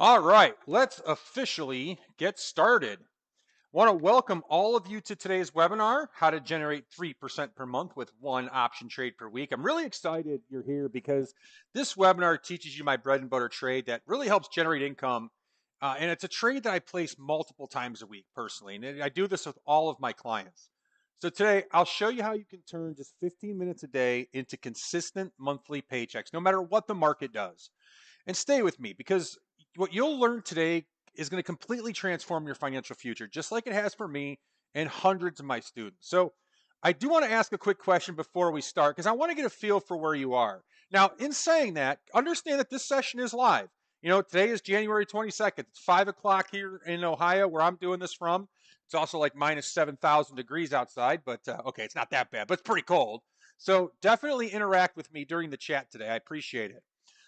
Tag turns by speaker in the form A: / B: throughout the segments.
A: All right, let's officially get started. Want to welcome all of you to today's webinar, How to Generate 3% per month with one option trade per week. I'm really excited you're here because this webinar teaches you my bread and butter trade that really helps generate income. And it's a trade that I place multiple times a week personally. And I do this with all of my clients. So today I'll show you how you can turn just 15 minutes a day into consistent monthly paychecks, no matter what the market does. And stay with me because what you'll learn today is going to completely transform your financial future, just like it has for me and hundreds of my students. So, I do want to ask a quick question before we start because I want to get a feel for where you are. Now, in saying that, understand that this session is live. Today is January 22nd. It's 5 o'clock here in Ohio, where I'm doing this from. It's also like minus 7,000 degrees outside, but okay, it's not that bad, but it's pretty cold. So, definitely interact with me during the chat today. I appreciate it.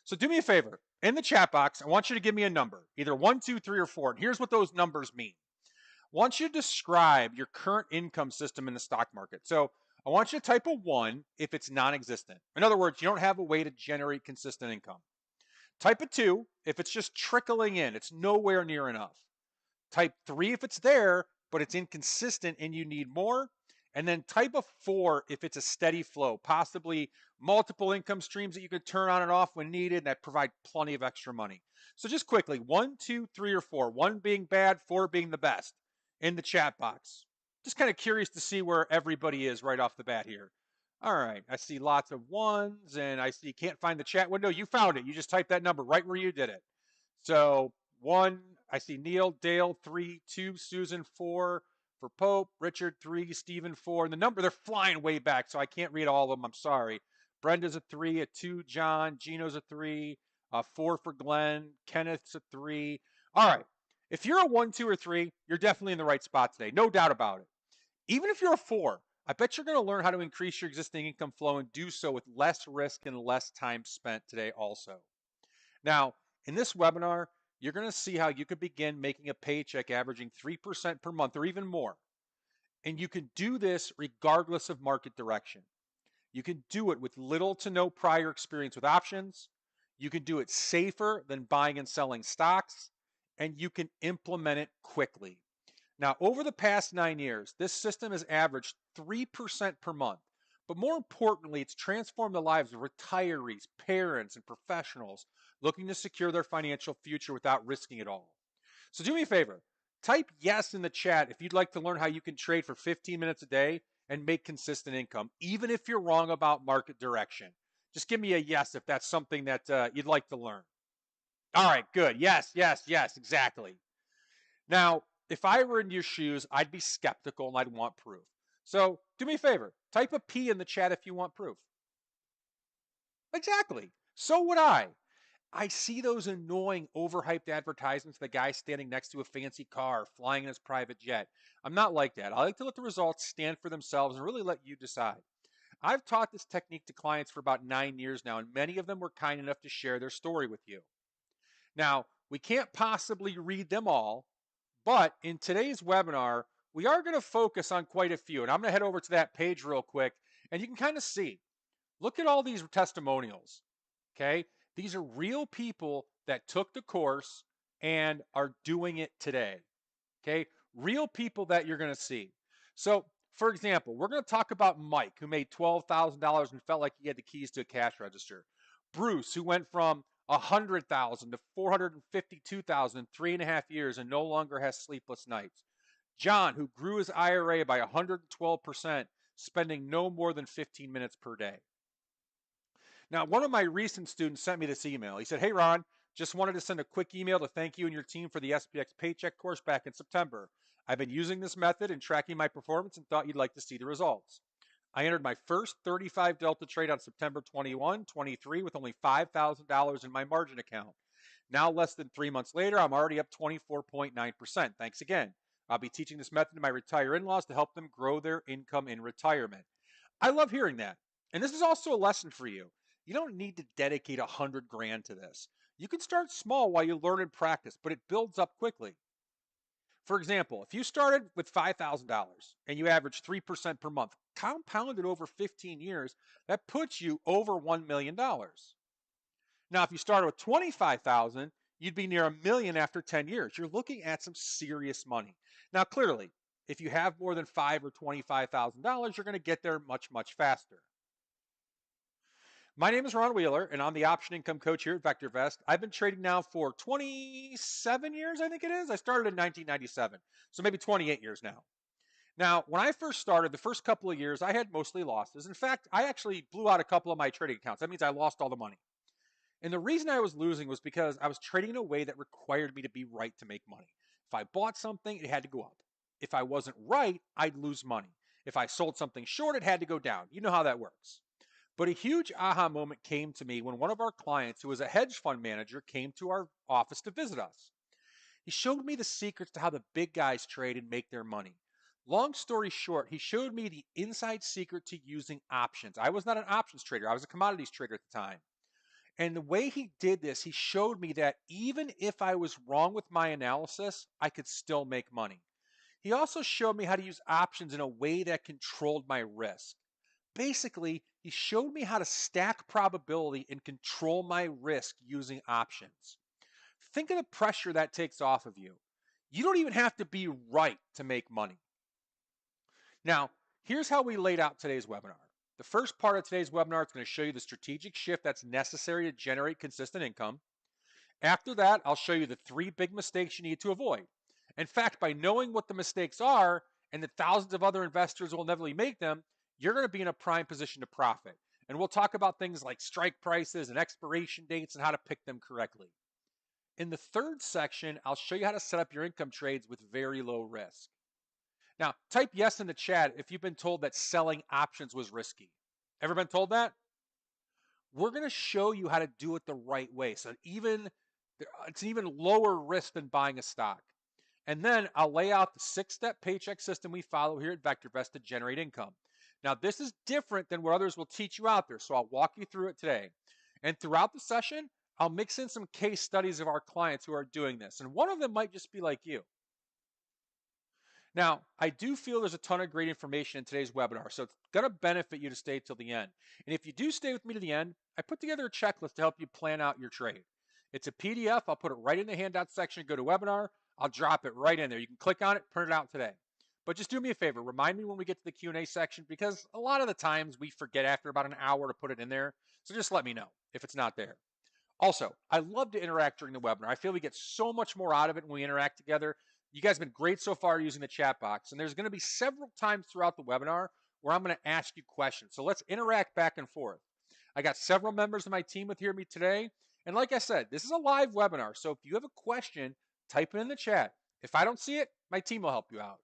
A: So do me a favor. In the chat box, I want you to give me a number, either 1, 2, 3, or 4. And here's what those numbers mean. I want you to describe your current income system in the stock market. So I want you to type a 1 if it's non-existent. In other words, you don't have a way to generate consistent income. Type a 2 if it's just trickling in. It's nowhere near enough. Type 3 if it's there, but it's inconsistent and you need more. And then type a 4 if it's a steady flow, possibly multiple income streams that you could turn on and off when needed that provide plenty of extra money. So just quickly, 1, 2, 3, or 4, 1 being bad, 4 being the best in the chat box. Just kind of curious to see where everybody is right off the bat here. All right, I see lots of 1s and I see can't find the chat window. You found it. You just typed that number right where you did it. So 1, I see Neil, Dale, 3, 2, Susan, 4, for Pope, Richard, 3, Stephen, 4. And the number, they're flying way back, so I can't read all of them. I'm sorry. Brenda's a 3, a 2, John, Gino's a 3, 4 for Glenn, Kenneth's a 3. All right. If you're a 1, 2, or 3, you're definitely in the right spot today. No doubt about it. Even if you're a 4, I bet you're going to learn how to increase your existing income flow and do so with less risk and less time spent today also. Now, in this webinar, you're going to see how you could begin making a paycheck averaging 3% per month or even more. And you can do this regardless of market direction. You can do it with little to no prior experience with options. You can do it safer than buying and selling stocks, and you can implement it quickly. Now, over the past 9 years, this system has averaged 3% per month. But more importantly, it's transformed the lives of retirees, parents, and professionals looking to secure their financial future without risking it all. So do me a favor, type yes in the chat if you'd like to learn how you can trade for 15 minutes a day and make consistent income, even if you're wrong about market direction. Just give me a yes if that's something that you'd like to learn. All right, good. Yes, yes, yes, exactly. Now, if I were in your shoes, I'd be skeptical and I'd want proof. So do me a favor, type a P in the chat if you want proof. Exactly. So would I. I see those annoying, overhyped advertisements, the guy standing next to a fancy car, flying in his private jet. I'm not like that. I like to let the results stand for themselves and really let you decide. I've taught this technique to clients for about 9 years now, and many of them were kind enough to share their story with you. Now, we can't possibly read them all, but in today's webinar, we are going to focus on quite a few. And I'm going to head over to that page real quick, and you can kind of see. Look at all these testimonials, okay? These are real people that took the course and are doing it today, okay? Real people that you're going to see. So, for example, we're going to talk about Mike, who made $12,000 and felt like he had the keys to a cash register. Bruce, who went from 100,000 to 452,000 in 3.5 years and no longer has sleepless nights. John, who grew his IRA by 112%, spending no more than 15 minutes per day. Now, one of my recent students sent me this email. He said, "Hey, Ron, just wanted to send a quick email to thank you and your team for the SPX Paycheck course back in September. I've been using this method and tracking my performance and thought you'd like to see the results. I entered my first 35 Delta trade on September 21, 23 with only $5,000 in my margin account. Now, less than 3 months later, I'm already up 24.9%. Thanks again. I'll be teaching this method to my retired in-laws to help them grow their income in retirement." I love hearing that. And this is also a lesson for you. You don't need to dedicate 100 grand to this. You can start small while you learn and practice, but it builds up quickly. For example, if you started with $5,000 and you average 3% per month, compounded over 15 years, that puts you over $1 million. Now, if you started with 25,000, you'd be near $1 million after 10 years. You're looking at some serious money. Now, clearly, if you have more than $5,000 or $25,000, you're going to get there much, much faster. My name is Ron Wheeler, and I'm the option income coach here at VectorVest. I've been trading now for 27 years, I think it is. I started in 1997, so maybe 28 years now. Now, when I first started, the first couple of years, I had mostly losses. In fact, I actually blew out a couple of my trading accounts. That means I lost all the money. And the reason I was losing was because I was trading in a way that required me to be right to make money. If I bought something, it had to go up. If I wasn't right, I'd lose money. If I sold something short, it had to go down. You know how that works. But a huge aha moment came to me when one of our clients, who was a hedge fund manager, came to our office to visit us. He showed me the secrets to how the big guys trade and make their money. Long story short, he showed me the inside secret to using options. I was not an options trader, I was a commodities trader at the time. And the way he did this, he showed me that even if I was wrong with my analysis, I could still make money. He also showed me how to use options in a way that controlled my risk. Basically, he showed me how to stack probability and control my risk using options. Think of the pressure that takes off of you. You don't even have to be right to make money. Now, here's how we laid out today's webinar. The first part of today's webinar is going to show you the strategic shift that's necessary to generate consistent income. After that, I'll show you the 3 big mistakes you need to avoid. In fact, by knowing what the mistakes are and that thousands of other investors will inevitably make them, you're going to be in a prime position to profit. And we'll talk about things like strike prices and expiration dates and how to pick them correctly. In the third section, I'll show you how to set up your income trades with very low risk. Now, type yes in the chat if you've been told that selling options was risky. Ever been told that? We're going to show you how to do it the right way. So it's an even lower risk than buying a stock. And then I'll lay out the 6-step paycheck system we follow here at VectorVest to generate income. Now, this is different than what others will teach you out there, so I'll walk you through it today. And throughout the session, I'll mix in some case studies of our clients who are doing this. And one of them might just be like you. Now, I do feel there's a ton of great information in today's webinar, so it's going to benefit you to stay till the end. And if you do stay with me to the end, I put together a checklist to help you plan out your trade. It's a PDF. I'll put it right in the handout section. Go to webinar. I'll drop it right in there. You can click on it, print it out today. But just do me a favor. Remind me when we get to the Q&A section, because a lot of the times we forget after about an hour to put it in there. So just let me know if it's not there. Also, I love to interact during the webinar. I feel we get so much more out of it when we interact together. You guys have been great so far using the chat box, and there's going to be several times throughout the webinar where I'm going to ask you questions. So let's interact back and forth. I got several members of my team with me today, and like I said, this is a live webinar, so if you have a question, type it in the chat. If I don't see it, my team will help you out.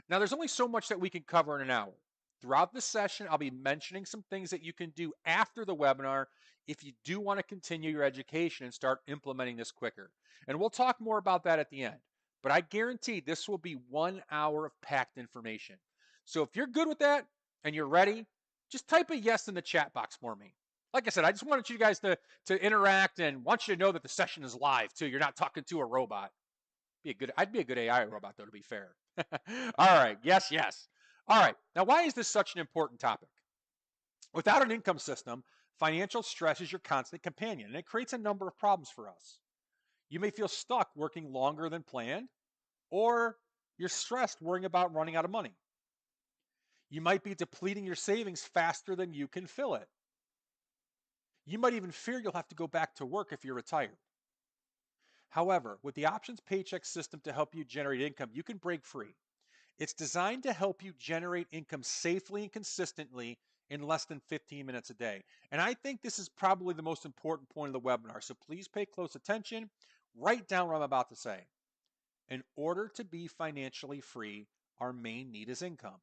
A: Now, there's only so much that we can cover in an hour. Throughout this session, I'll be mentioning some things that you can do after the webinar if you do want to continue your education and start implementing this quicker. And we'll talk more about that at the end. But I guarantee this will be 1 hour of packed information. So if you're good with that and you're ready, just type a yes in the chat box for me. Like I said, I just wanted you guys to interact and want you to know that the session is live too. You're not talking to a robot. I'd be a good AI robot though, to be fair. All right, yes, yes. All right, now why is this such an important topic? Without an income system, financial stress is your constant companion, and it creates a number of problems for us. You may feel stuck working longer than planned, or you're stressed worrying about running out of money. You might be depleting your savings faster than you can fill it. You might even fear you'll have to go back to work if you're retired. However, with the options paycheck system to help you generate income, you can break free. It's designed to help you generate income safely and consistently in less than 15 minutes a day. And I think this is probably the most important point of the webinar, so please pay close attention. Write down what I'm about to say. In order to be financially free, our main need is income.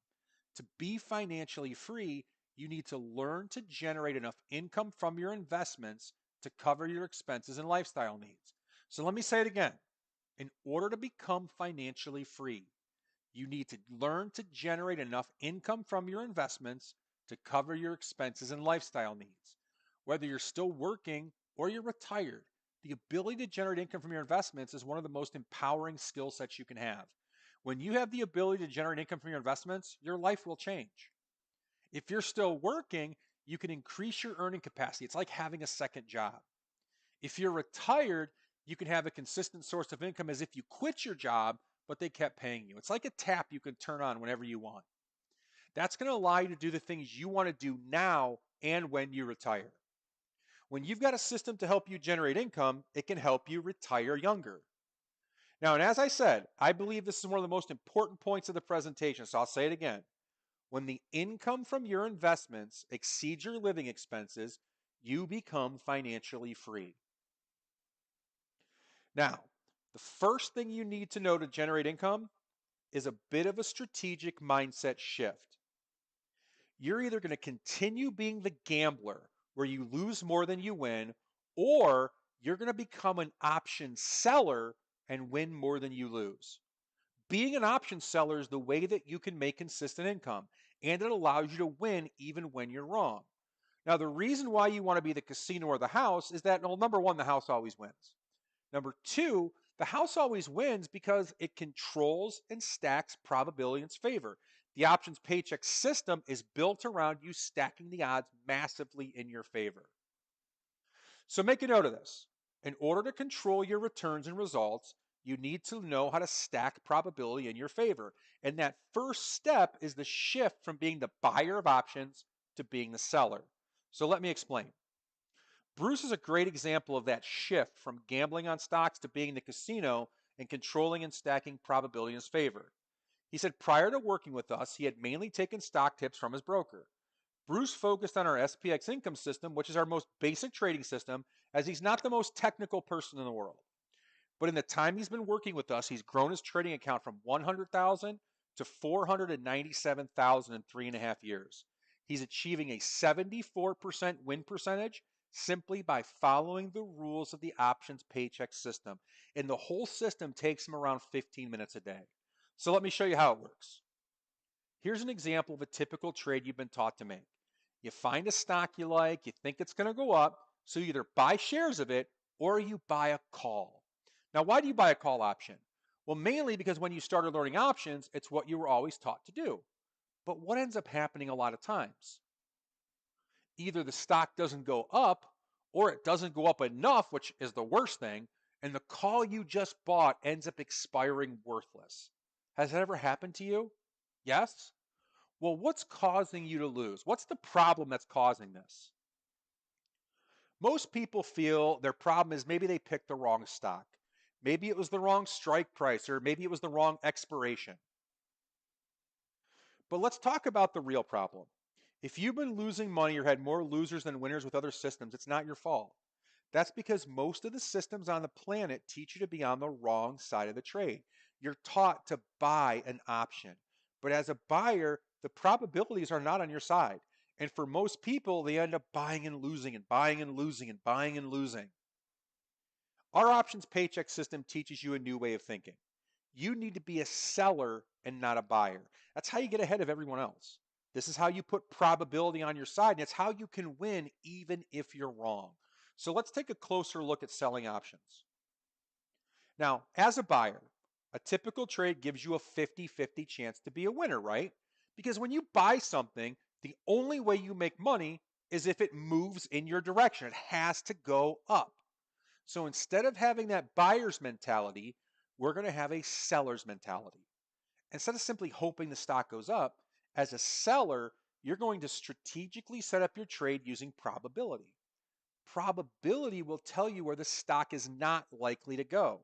A: To be financially free, you need to learn to generate enough income from your investments to cover your expenses and lifestyle needs. So let me say it again. In order to become financially free, you need to learn to generate enough income from your investments to cover your expenses and lifestyle needs. Whether you're still working or you're retired, the ability to generate income from your investments is one of the most empowering skill sets you can have. When you have the ability to generate income from your investments, your life will change. If you're still working, you can increase your earning capacity. It's like having a second job. If you're retired, You can have a consistent source of income as if you quit your job, but they kept paying you. It's like a tap you can turn on whenever you want. That's going to allow you to do the things you want to do now and when you retire. When you've got a system to help you generate income, it can help you retire younger. Now, and as I said, I believe this is one of the most important points of the presentation, so I'll say it again. When the income from your investments exceeds your living expenses, you become financially free. Now, the first thing you need to know to generate income is a bit of a strategic mindset shift. You're either going to continue being the gambler where you lose more than you win, or you're going to become an option seller and win more than you lose. Being an option seller is the way that you can make consistent income, and it allows you to win even when you're wrong. Now, the reason why you want to be the casino or the house is that, well, number one, the house always wins. Number two, the house always wins because it controls and stacks probability in its favor. The options paycheck system is built around you stacking the odds massively in your favor. So make a note of this. In order to control your returns and results, you need to know how to stack probability in your favor. And that first step is the shift from being the buyer of options to being the seller. So let me explain. Bruce is a great example of that shift from gambling on stocks to being the casino and controlling and stacking probability in his favor. He said prior to working with us, he had mainly taken stock tips from his broker. Bruce focused on our SPX income system, which is our most basic trading system, as he's not the most technical person in the world. But in the time he's been working with us, he's grown his trading account from 100,000 to 497,000 in 3.5 years. He's achieving a 74% win percentage simply by following the rules of the options paycheck system. And the whole system takes him around 15 minutes a day. So let me show you how it works. Here's an example of a typical trade you've been taught to make. You find a stock you like, you think it's going to go up, so you either buy shares of it or you buy a call. Now, why do you buy a call option? Well, mainly because when you started learning options, it's what you were always taught to do. But what ends up happening a lot of times? Either the stock doesn't go up or it doesn't go up enough, which is the worst thing, and the call you just bought ends up expiring worthless. Has that ever happened to you? Yes? Well, what's causing you to lose? What's the problem that's causing this? Most people feel their problem is maybe they picked the wrong stock. Maybe it was the wrong strike price, or maybe it was the wrong expiration. But let's talk about the real problem. If you've been losing money or had more losers than winners with other systems, it's not your fault. That's because most of the systems on the planet teach you to be on the wrong side of the trade. You're taught to buy an option. But as a buyer, the probabilities are not on your side. And for most people, they end up buying and losing and buying and losing and buying and losing. Our options paycheck system teaches you a new way of thinking. You need to be a seller and not a buyer. That's how you get ahead of everyone else. This is how you put probability on your side, and it's how you can win even if you're wrong. So let's take a closer look at selling options. Now, as a buyer, a typical trade gives you a 50-50 chance to be a winner, right? Because when you buy something, the only way you make money is if it moves in your direction. It has to go up. So instead of having that buyer's mentality, we're going to have a seller's mentality. Instead of simply hoping the stock goes up, as a seller, you're going to strategically set up your trade using probability. Probability will tell you where the stock is not likely to go.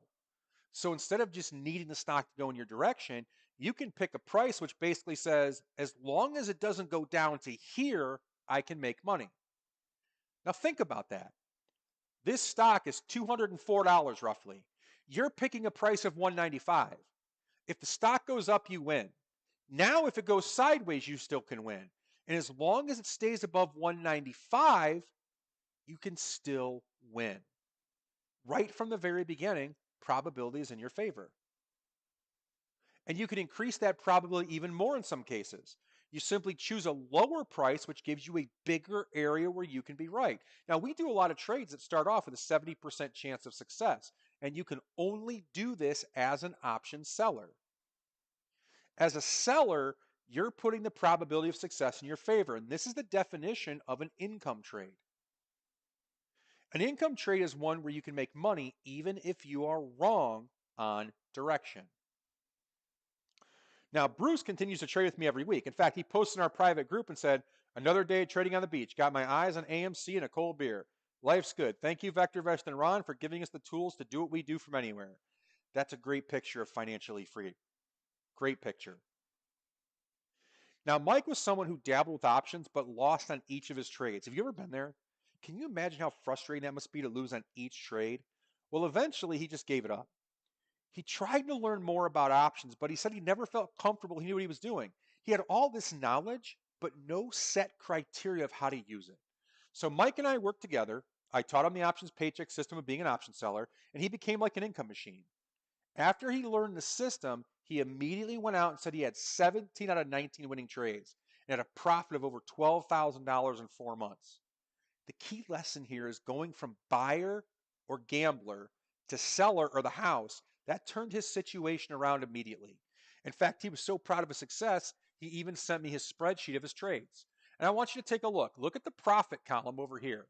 A: So instead of just needing the stock to go in your direction, you can pick a price which basically says, as long as it doesn't go down to here, I can make money. Now think about that. This stock is $204 roughly. You're picking a price of $195. If the stock goes up, you win. Now, if it goes sideways, you still can win. And as long as it stays above 195, you can still win. Right from the very beginning, probability is in your favor. And you can increase that probability even more in some cases. You simply choose a lower price, which gives you a bigger area where you can be right. Now, we do a lot of trades that start off with a 70% chance of success, and you can only do this as an option seller. As a seller, you're putting the probability of success in your favor, and this is the definition of an income trade. An income trade is one where you can make money even if you are wrong on direction. Now, Bruce continues to trade with me every week. In fact, he posted in our private group and said, "Another day trading on the beach. Got my eyes on AMC and a cold beer. Life's good. Thank you, VectorVest and Ron, for giving us the tools to do what we do from anywhere." That's a great picture of financially free. Great picture. Now, Mike was someone who dabbled with options but lost on each of his trades. Have you ever been there? Can you imagine how frustrating that must be to lose on each trade? Well, eventually he just gave it up. He tried to learn more about options, but he said he never felt comfortable. He knew what he was doing. He had all this knowledge, but no set criteria of how to use it. So Mike and I worked together. I taught him the options paycheck system of being an option seller, and he became like an income machine. After he learned the system, he immediately went out and said he had 17 out of 19 winning trades and had a profit of over $12,000 in 4 months. The key lesson here is going from buyer or gambler to seller or the house. That turned his situation around immediately. In fact, he was so proud of his success, he even sent me his spreadsheet of his trades. And I want you to take a look. Look at the profit column over here.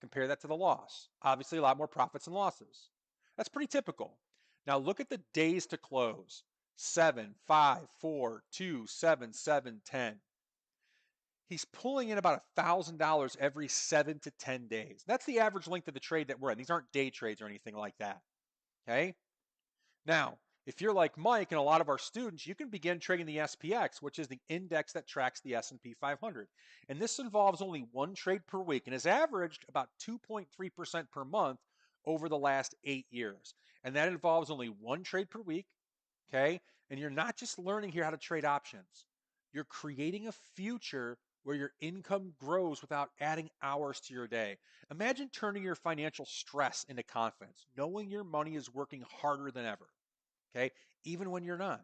A: Compare that to the loss. Obviously, a lot more profits and losses. That's pretty typical. Now look at the days to close. 7, 5, 4, 2, 7, 7, 10. He's pulling in about $1,000 every 7 to 10 days. That's the average length of the trade that we're in. These aren't day trades or anything like that. Okay? Now, if you're like Mike and a lot of our students, you can begin trading the SPX, which is the index that tracks the S&P 500. And this involves only one trade per week and has averaged about 2.3% per month over the last 8 years. And that involves only one trade per week, okay? And you're not just learning here how to trade options. You're creating a future where your income grows without adding hours to your day. Imagine turning your financial stress into confidence, knowing your money is working harder than ever, okay? Even when you're not.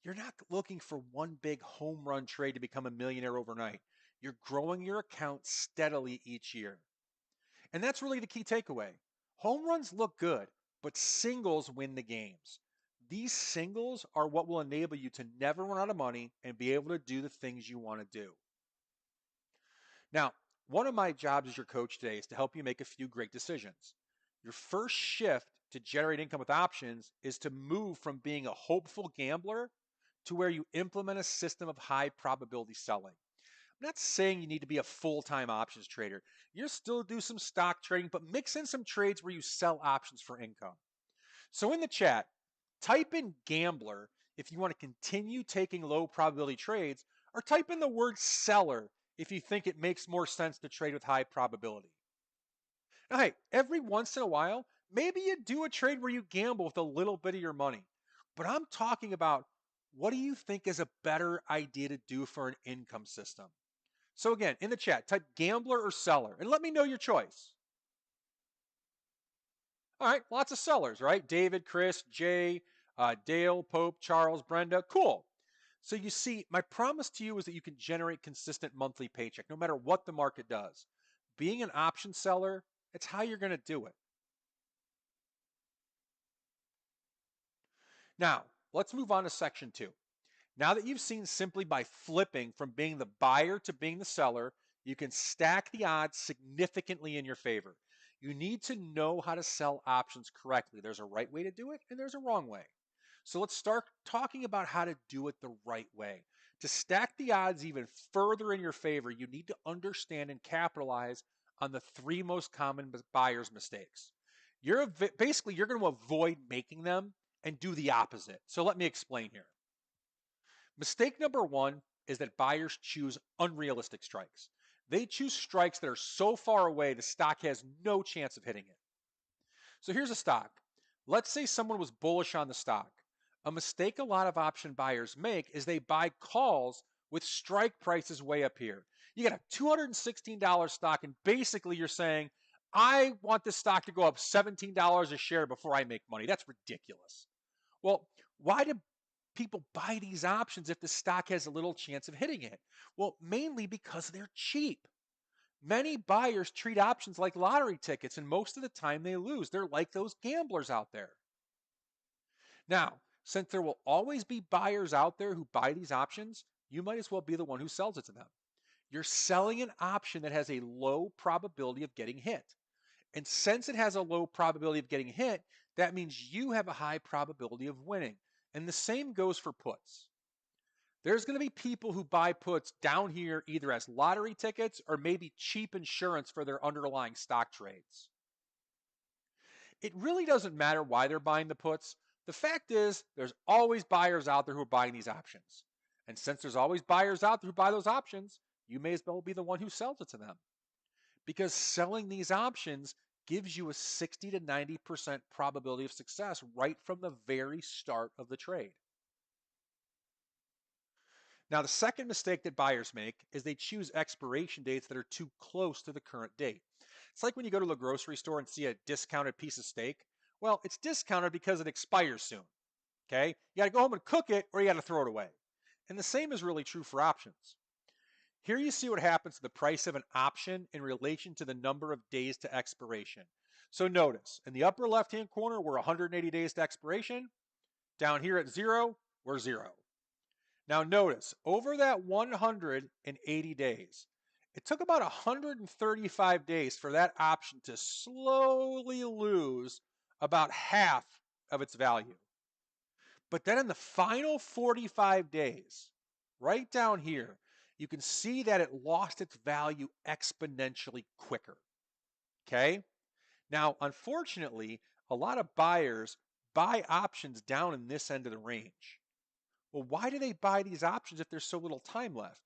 A: You're not looking for one big home run trade to become a millionaire overnight. You're growing your account steadily each year. And that's really the key takeaway. Home runs look good, but singles win the games. These singles are what will enable you to never run out of money and be able to do the things you want to do. Now, one of my jobs as your coach today is to help you make a few great decisions. Your first shift to generate income with options is to move from being a hopeful gambler to where you implement a system of high probability selling. I'm not saying you need to be a full-time options trader. You still do some stock trading, but mix in some trades where you sell options for income. So in the chat, type in gambler if you want to continue taking low probability trades, or type in the word seller if you think it makes more sense to trade with high probability. Now, hey, every once in a while, maybe you do a trade where you gamble with a little bit of your money. But I'm talking about, what do you think is a better idea to do for an income system? So again, in the chat, type gambler or seller and let me know your choice. All right, lots of sellers, right? David, Chris, Jay, Dale, Pope, Charles, Brenda. Cool. So you see, my promise to you is that you can generate consistent monthly paycheck no matter what the market does. Being an option seller, it's how you're going to do it. Now, let's move on to section 2. Now that you've seen simply by flipping from being the buyer to being the seller, you can stack the odds significantly in your favor. You need to know how to sell options correctly. There's a right way to do it and there's a wrong way. So let's start talking about how to do it the right way. To stack the odds even further in your favor, you need to understand and capitalize on the 3 most common buyer's mistakes. Basically, you're going to avoid making them and do the opposite. So let me explain here. Mistake number 1 is that buyers choose unrealistic strikes. They choose strikes that are so far away the stock has no chance of hitting it. So here's a stock. Let's say someone was bullish on the stock. A mistake a lot of option buyers make is they buy calls with strike prices way up here. You got a $216 stock, and basically you're saying, I want this stock to go up $17 a share before I make money. That's ridiculous. Well, why do people buy these options if the stock has a little chance of hitting it? Well, mainly because they're cheap. Many buyers treat options like lottery tickets, and most of the time they lose. They're like those gamblers out there. Now, since there will always be buyers out there who buy these options, you might as well be the one who sells it to them. You're selling an option that has a low probability of getting hit. And since it has a low probability of getting hit, that means you have a high probability of winning. And the same goes for puts. There's going to be people who buy puts down here either as lottery tickets or maybe cheap insurance for their underlying stock trades. It really doesn't matter why they're buying the puts. The fact is, there's always buyers out there who are buying these options. And since there's always buyers out there who buy those options, you may as well be the one who sells it to them. Because selling these options gives you a 60 to 90% probability of success right from the very start of the trade. Now, the second mistake that buyers make is they choose expiration dates that are too close to the current date. It's like when you go to the grocery store and see a discounted piece of steak. Well, it's discounted because it expires soon. Okay? You got to go home and cook it or you got to throw it away. And the same is really true for options. Here you see what happens to the price of an option in relation to the number of days to expiration. So notice, in the upper left-hand corner, we're 180 days to expiration. Down here at 0, we're 0. Now notice, over that 180 days, it took about 135 days for that option to slowly lose about half of its value. But then in the final 45 days, right down here, you can see that it lost its value exponentially quicker. Okay? Now, unfortunately, a lot of buyers buy options down in this end of the range. Well, why do they buy these options if there's so little time left?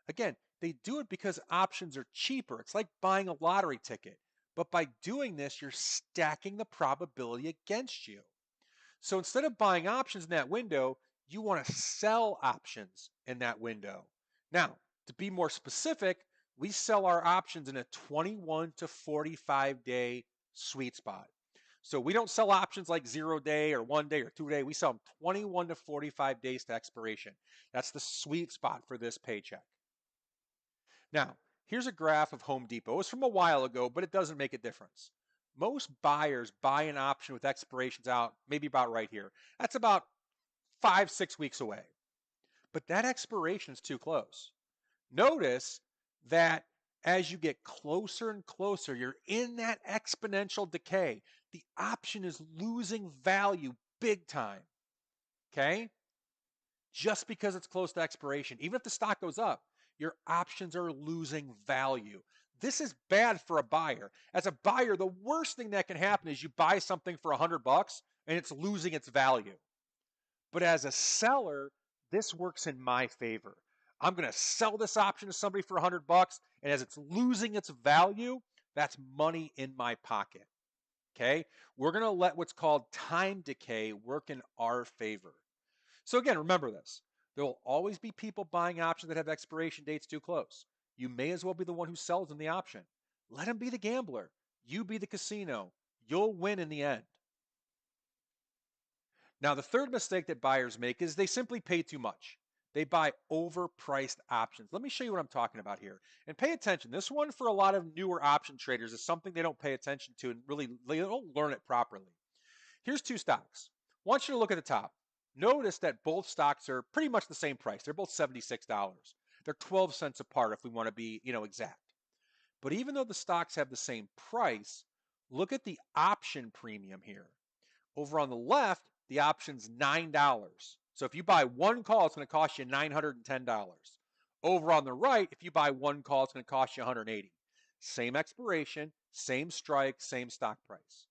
A: Again, they do it because options are cheaper. It's like buying a lottery ticket. But by doing this, you're stacking the probability against you. So instead of buying options in that window, you want to sell options in that window. Now, to be more specific, we sell our options in a 21 to 45 day sweet spot. So we don't sell options like 0 day or 1 day or 2 day. We sell them 21 to 45 days to expiration. That's the sweet spot for this paycheck. Now, here's a graph of Home Depot. It's from a while ago, but it doesn't make a difference. Most buyers buy an option with expirations out, maybe about right here. That's about 5-6 weeks away. But that expiration is too close. Notice that as you get closer and closer, you're in that exponential decay. The option is losing value big time. Okay? Just because it's close to expiration. Even if the stock goes up, your options are losing value. This is bad for a buyer. As a buyer, the worst thing that can happen is you buy something for $100 and it's losing its value. But as a seller, this works in my favor. I'm going to sell this option to somebody for $100, and as it's losing its value, that's money in my pocket. Okay? We're going to let what's called time decay work in our favor. So again, remember this. There will always be people buying options that have expiration dates too close. You may as well be the one who sells them the option. Let them be the gambler. You be the casino. You'll win in the end. Now, the third mistake that buyers make is they simply pay too much. They buy overpriced options. Let me show you what I'm talking about here. And pay attention. This one for a lot of newer option traders is something they don't pay attention to and really they don't learn it properly. Here's two stocks. I want you to look at the top. Notice that both stocks are pretty much the same price. They're both $76. They're 12 cents apart if we want to be, exact. But even though the stocks have the same price, look at the option premium here. Over on the left, the option's $9. So if you buy one call, it's going to cost you $910. Over on the right, if you buy one call, it's going to cost you $180. Same expiration, same strike, same stock price.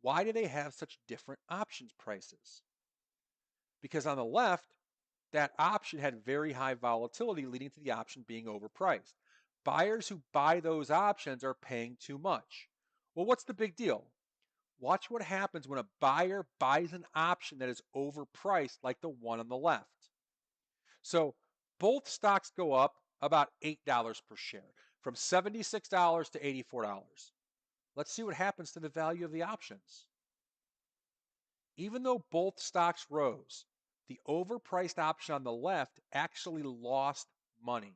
A: Why do they have such different options prices? Because on the left, that option had very high volatility, leading to the option being overpriced. Buyers who buy those options are paying too much. Well, what's the big deal? Watch what happens when a buyer buys an option that is overpriced like the one on the left. So both stocks go up about $8 per share, from $76 to $84. Let's see what happens to the value of the options. Even though both stocks rose, the overpriced option on the left actually lost money.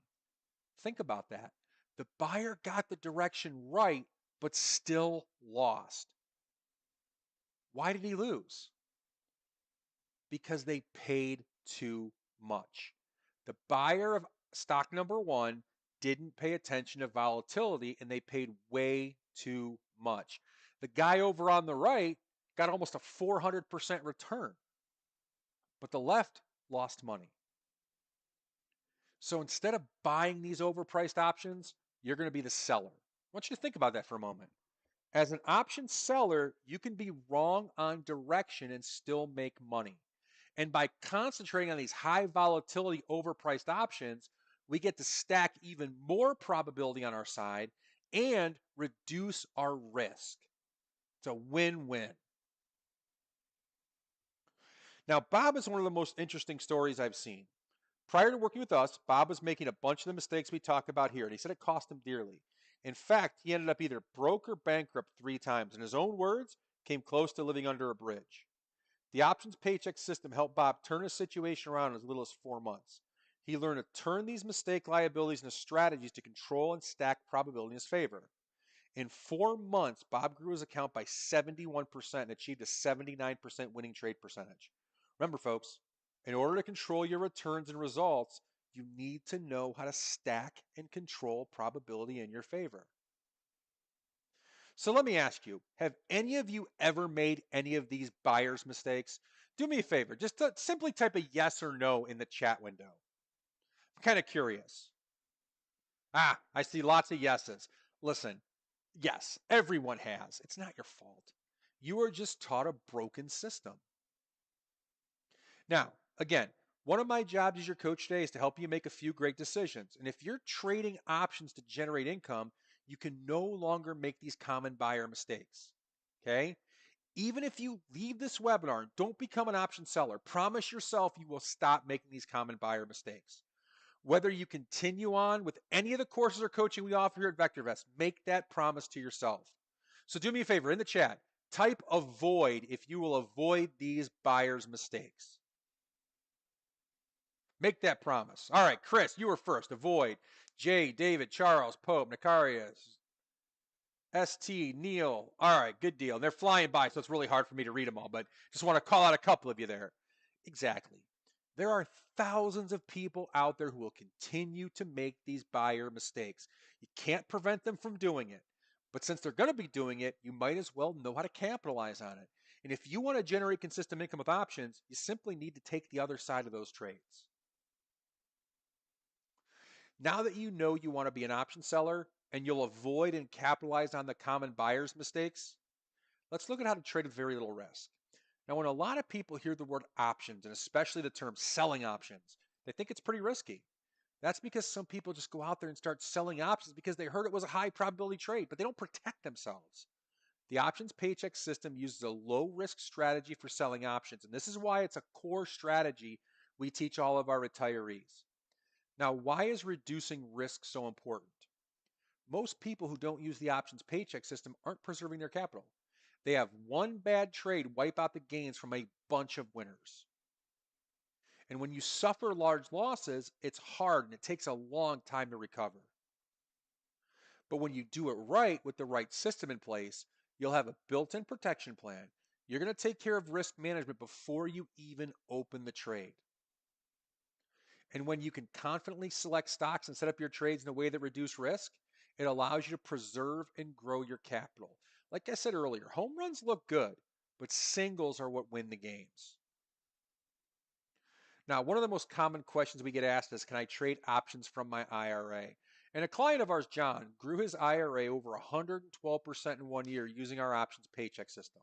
A: Think about that. The buyer got the direction right, but still lost. Why did he lose? Because they paid too much. The buyer of stock number one didn't pay attention to volatility and they paid way too much. The guy over on the right got almost a 400% return, but the left lost money. So instead of buying these overpriced options, you're going to be the seller. I want you to think about that for a moment. As an option seller, you can be wrong on direction and still make money. And by concentrating on these high volatility overpriced options, we get to stack even more probability on our side and reduce our risk. It's a win-win. Now, Bob is one of the most interesting stories I've seen. Prior to working with us, Bob was making a bunch of the mistakes we talk about here, and he said it cost him dearly. In fact, he ended up either broke or bankrupt 3 times. In his own words, came close to living under a bridge. The options paycheck system helped Bob turn his situation around in as little as 4 months. He learned to turn these mistake liabilities into strategies to control and stack probability in his favor. In 4 months, Bob grew his account by 71% and achieved a 79% winning trade percentage. Remember, folks, in order to control your returns and results, you need to know how to stack and control probability in your favor. So let me ask you, have any of you ever made any of these buyer's mistakes? Do me a favor, just simply type a yes or no in the chat window. I'm kind of curious. I see lots of yeses. Listen, yes, everyone has. It's not your fault. You are just taught a broken system. Now, again, one of my jobs as your coach today is to help you make a few great decisions. And if you're trading options to generate income, you can no longer make these common buyer mistakes. Okay? Even if you leave this webinar and don't become an option seller, promise yourself you will stop making these common buyer mistakes. Whether you continue on with any of the courses or coaching we offer here at VectorVest, make that promise to yourself. So do me a favor in the chat, type avoid if you will avoid these buyer's mistakes. Make that promise. All right, Chris, you were first. Avoid. Jay, David, Charles, Pope, Nicarius, ST, Neil. All right, good deal. And they're flying by, so it's really hard for me to read them all, but just want to call out a couple of you there. Exactly. There are thousands of people out there who will continue to make these buyer mistakes. You can't prevent them from doing it. But since they're going to be doing it, you might as well know how to capitalize on it. And if you want to generate consistent income with options, you simply need to take the other side of those trades. Now that you know you want to be an option seller and you'll avoid and capitalize on the common buyer's mistakes, let's look at how to trade with very little risk. Now, when a lot of people hear the word options, and especially the term selling options, they think it's pretty risky. That's because some people just go out there and start selling options because they heard it was a high probability trade, but they don't protect themselves. The options paycheck system uses a low risk strategy for selling options, and this is why it's a core strategy we teach all of our retirees. Now, why is reducing risk so important? Most people who don't use the options paycheck system aren't preserving their capital. They have one bad trade wipe out the gains from a bunch of winners. And when you suffer large losses, it's hard and it takes a long time to recover. But when you do it right with the right system in place, you'll have a built-in protection plan. You're going to take care of risk management before you even open the trade. And when you can confidently select stocks and set up your trades in a way that reduce risk, it allows you to preserve and grow your capital. Like I said earlier, home runs look good, but singles are what win the games. Now, one of the most common questions we get asked is, can I trade options from my IRA? And a client of ours, John, grew his IRA over 112% in 1 year using our options paycheck system.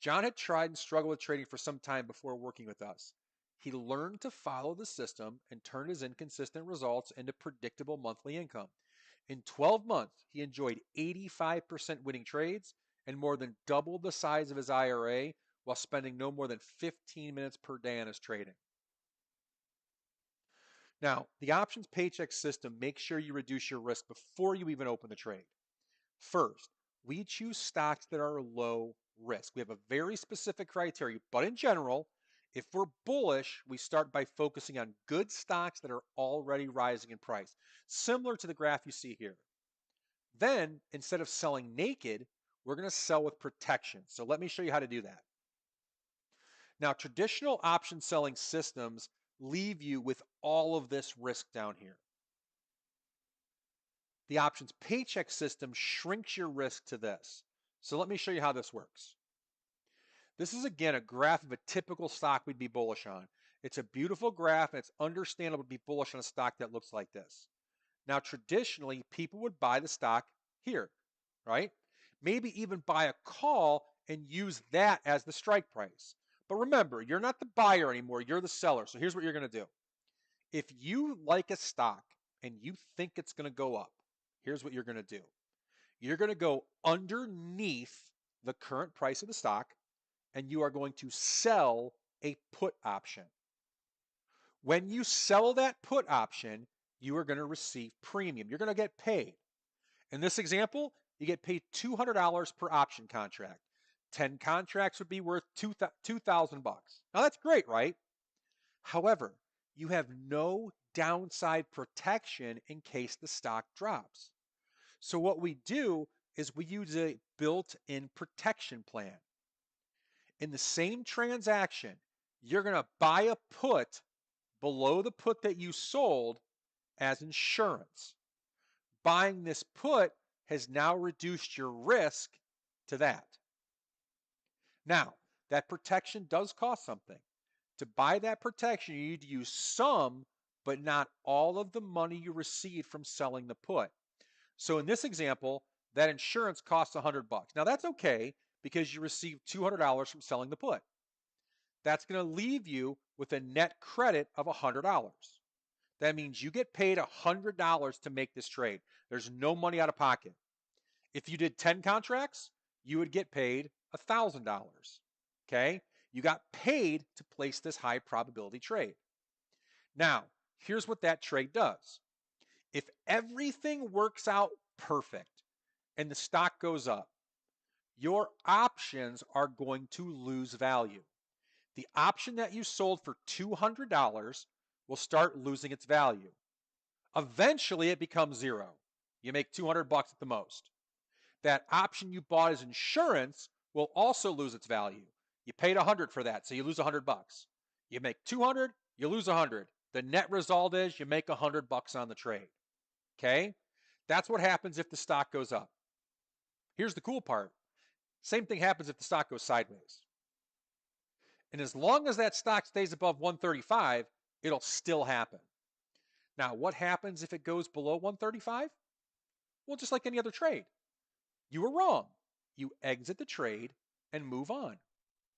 A: John had tried and struggled with trading for some time before working with us. He learned to follow the system and turned his inconsistent results into predictable monthly income. In 12 months, he enjoyed 85% winning trades and more than doubled the size of his IRA while spending no more than 15 minutes per day on his trading. Now, the options paycheck system makes sure you reduce your risk before you even open the trade. First, we choose stocks that are low risk. We have a very specific criteria, but in general, if we're bullish, we start by focusing on good stocks that are already rising in price, similar to the graph you see here. Then, instead of selling naked, we're going to sell with protection. So let me show you how to do that. Now, traditional option selling systems leave you with all of this risk down here. the options paycheck system shrinks your risk to this. So let me show you how this works. This is again a graph of a typical stock we'd be bullish on. It's a beautiful graph and it's understandable to be bullish on a stock that looks like this. Now, traditionally, people would buy the stock here, right? Maybe even buy a call and use that as the strike price. But remember, you're not the buyer anymore, you're the seller. So here's what you're going to do. If you like a stock and you think it's going to go up, here's what you're going to do. You're going to go underneath the current price of the stock and you are going to sell a put option. When you sell that put option, you are going to receive premium. You're going to get paid. In this example, you get paid $200 per option contract. 10 contracts would be worth $2,000. Now that's great, right? However, you have no downside protection in case the stock drops. So what we do is we use a built-in protection plan. In the same transaction, you're going to buy a put below the put that you sold as insurance. Buying this put has now reduced your risk to that. Now, that protection does cost something. To buy that protection, you need to use some, but not all of the money you received from selling the put. So in this example, that insurance costs $100. Now that's okay because you received $200 from selling the put. That's going to leave you with a net credit of $100. That means you get paid $100 to make this trade. There's no money out of pocket. If you did 10 contracts, you would get paid $1,000. Okay? You got paid to place this high probability trade. Now, here's what that trade does. If everything works out perfect and the stock goes up, your options are going to lose value. The option that you sold for $200 will start losing its value. Eventually, it becomes zero. You make $200 at the most. That option you bought as insurance will also lose its value. You paid $100 for that, so you lose $100. You make $200, you lose $100. The net result is you make $100 on the trade. Okay? That's what happens if the stock goes up. Here's the cool part. Same thing happens if the stock goes sideways. And as long as that stock stays above 135, it'll still happen. Now, what happens if it goes below 135? Well, just like any other trade. You were wrong. You exit the trade and move on.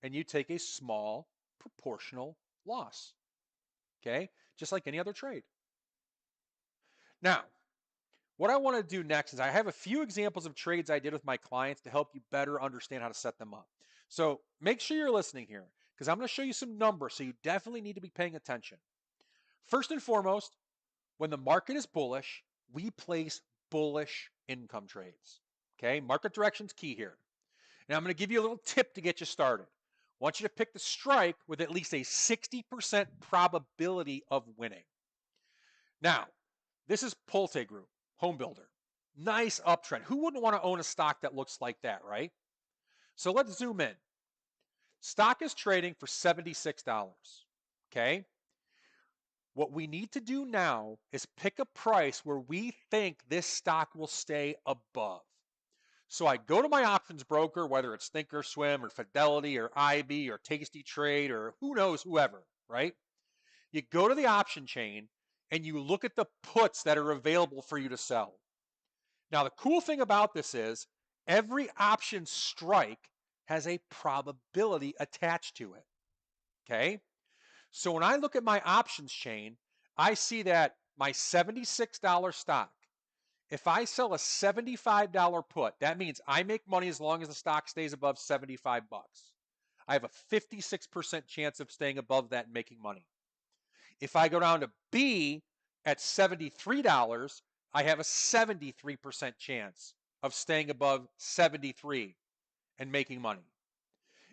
A: And you take a small proportional loss. Okay? Just like any other trade. Now, what I want to do next is I have a few examples of trades I did with my clients to help you better understand how to set them up. So make sure you're listening here because I'm going to show you some numbers, so you definitely need to be paying attention. First and foremost, when the market is bullish, we place bullish income trades. Okay, market direction's key here. Now I'm going to give you a little tip to get you started. I want you to pick the strike with at least a 60% probability of winning. Now, this is Pulte Group, home builder. Nice uptrend. Who wouldn't want to own a stock that looks like that, right? So let's zoom in. Stock is trading for $76. Okay? What we need to do now is pick a price where we think this stock will stay above. So I go to my options broker, whether it's Thinkorswim or Fidelity or IB or Tasty Trade or who knows, whoever, right? You go to the option chain and you look at the puts that are available for you to sell. Now, the cool thing about this is every option strike has a probability attached to it. Okay? So when I look at my options chain, I see that my $76 stock, if I sell a $75 put, that means I make money as long as the stock stays above 75 bucks. I have a 56% chance of staying above that and making money. If I go down to B at $73, I have a 73% chance of staying above 73 and making money.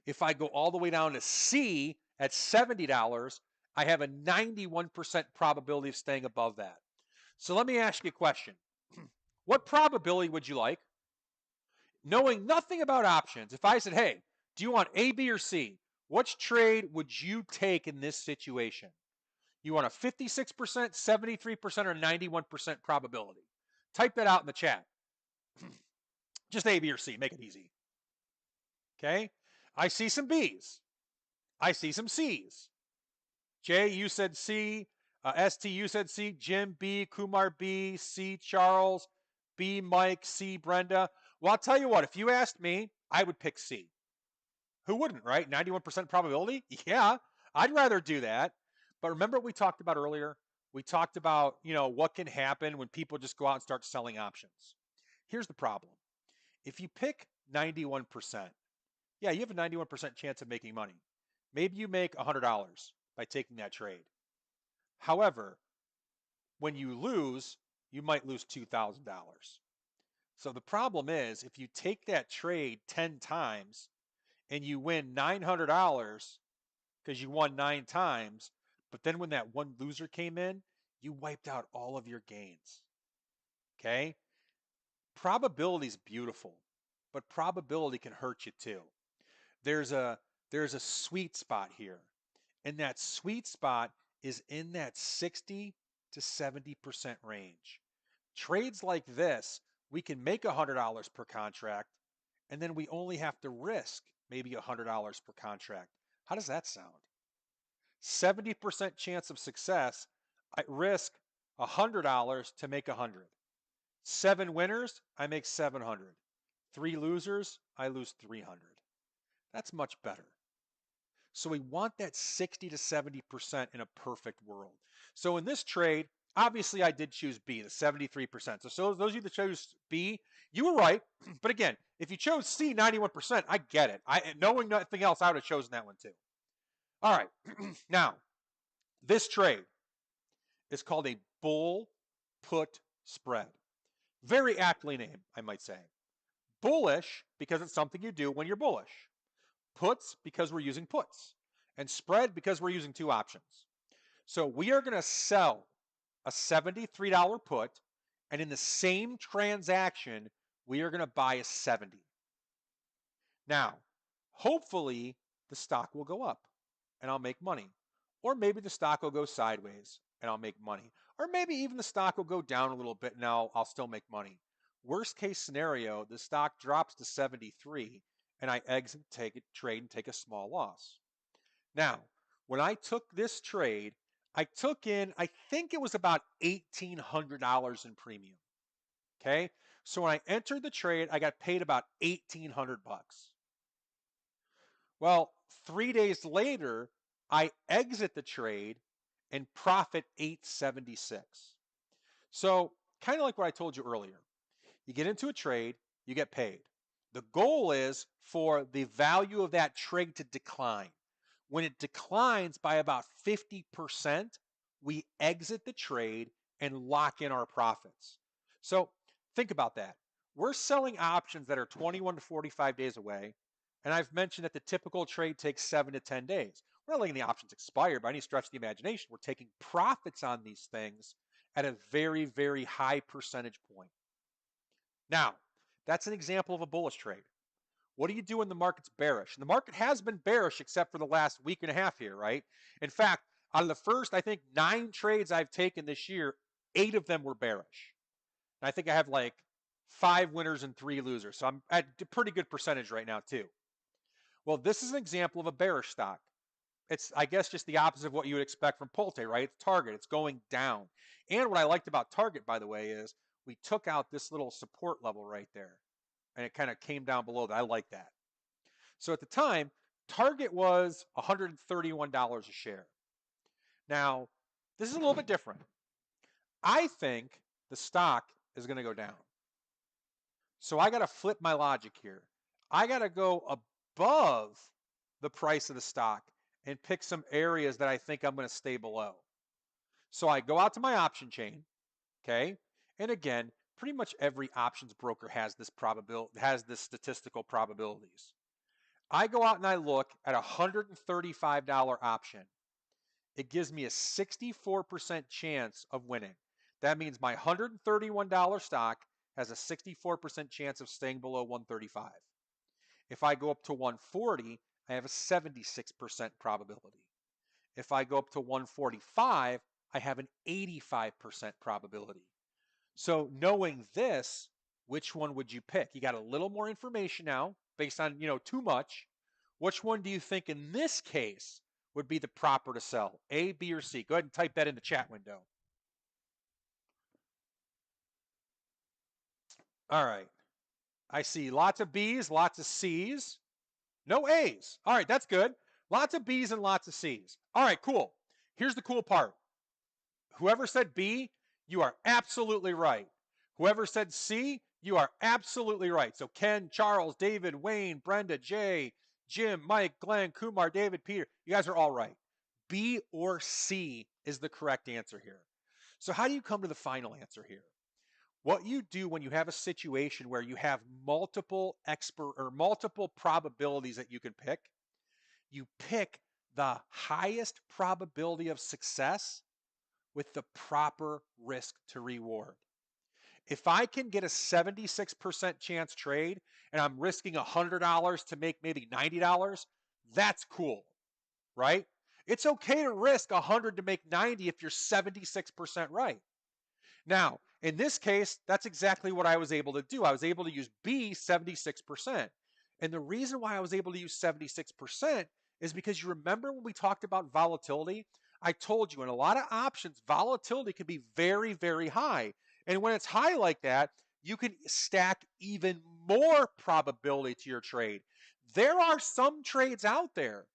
A: If I go all the way down to C at $70, I have a 91% probability of staying above that. So let me ask you a question. What probability would you like? Knowing nothing about options, if I said, hey, do you want A, B, or C? Which trade would you take in this situation? You want a 56%, 73%, or 91% probability? Type that out in the chat. Just A, B, or C. Make it easy. Okay? I see some B's. I see some C's. Jay, you said C. ST, you said C. Jim, B. Kumar, B. C. Charles, B. Mike, C. Brenda. Well, I'll tell you what. If you asked me, I would pick C. Who wouldn't, right? 91% probability? Yeah, I'd rather do that. But remember what we talked about earlier? We talked about, what can happen when people just go out and start selling options. Here's the problem. If you pick 91%, yeah, you have a 91% chance of making money. Maybe you make $100 by taking that trade. However, when you lose, you might lose $2,000. So the problem is if you take that trade 10 times and you win $900 because you won 9 times, but then when that one loser came in, you wiped out all of your gains. Okay? Probability is beautiful, but probability can hurt you too. There's a sweet spot here. And that sweet spot is in that 60 to 70% range. Trades like this, we can make $100 per contract, and then we only have to risk maybe $100 per contract. How does that sound? 70% chance of success, I risk $100 to make 100. 7 winners, I make 700. 3 losers, I lose 300. That's much better. So we want that 60 to 70% in a perfect world. So in this trade, obviously I did choose B, the 73%. So those of you that chose B, you were right. But again, if you chose C, 91%, I get it. Knowing nothing else, I would have chosen that one too. All right. Now, this trade is called a bull put spread. Very aptly named, I might say. Bullish because it's something you do when you're bullish. Puts because we're using puts. And spread because we're using 2 options. So we are going to sell a $73 put, and in the same transaction, we are going to buy a 70. Now, hopefully, the stock will go up, and I'll make money. Or maybe the stock will go sideways, and I'll make money. Or maybe even the stock will go down a little bit, and I'll still make money. Worst case scenario, the stock drops to 73, and I exit, take a trade, and take a small loss. Now, when I took this trade, I took in, I think it was about $1,800 in premium. Okay? So when I entered the trade, I got paid about $1,800. Well, 3 days later, I exit the trade and profit $876. So, kind of like what I told you earlier. You get into a trade, you get paid. The goal is for the value of that trade to decline. When it declines by about 50%, we exit the trade and lock in our profits. So think about that. We're selling options that are 21 to 45 days away, and I've mentioned that the typical trade takes 7 to 10 days. We're not letting the options expire by any stretch of the imagination. We're taking profits on these things at a very, very high percentage point. Now, that's an example of a bullish trade. What do you do when the market's bearish? And the market has been bearish except for the last week and a half here, right? In fact, out of the first, I think, 9 trades I've taken this year, 8 of them were bearish. And I think I have like 5 winners and 3 losers. So I'm at a pretty good percentage right now too. Well, this is an example of a bearish stock. It's, I guess, just the opposite of what you would expect from Pulte, right? It's Target. It's going down. And what I liked about Target, by the way, is we took out this little support level right there. And it kind of came down below that. I like that. So at the time, Target was $131 a share. Now, this is a little bit different. I think the stock is going to go down. So I got to flip my logic here. I got to go above the price of the stock and pick some areas that I think I'm going to stay below. So I go out to my option chain, okay? And again, pretty much every options broker has this statistical probabilities. I go out and I look at a $135 option. It gives me a 64% chance of winning. That means my $131 stock has a 64% chance of staying below 135. If I go up to 140, I have a 76% probability. If I go up to 145, I have an 85% probability. So knowing this, which one would you pick? You got a little more information now based on, too much. Which one do you think in this case would be the proper to sell? A, B, or C? Go ahead and type that in the chat window. All right. I see lots of B's, lots of C's, no A's. All right, that's good. Lots of B's and lots of C's. All right, cool. Here's the cool part. Whoever said B, you are absolutely right. Whoever said C, you are absolutely right. So Ken, Charles, David, Wayne, Brenda, Jay, Jim, Mike, Glenn, Kumar, David, Peter, you guys are all right. B or C is the correct answer here. So how do you come to the final answer here? What you do when you have a situation where you have multiple probabilities that you can pick, you pick the highest probability of success with the proper risk to reward. If I can get a 76% chance trade and I'm risking $100 to make maybe $90, that's cool, right? It's okay to risk 100 to make 90 if you're 76% right. Now, in this case, that's exactly what I was able to do. I was able to use B 76%. And the reason why I was able to use 76% is because you remember when we talked about volatility? I told you in a lot of options, volatility can be very, very high. And when it's high like that, you can stack even more probability to your trade. There are some trades out there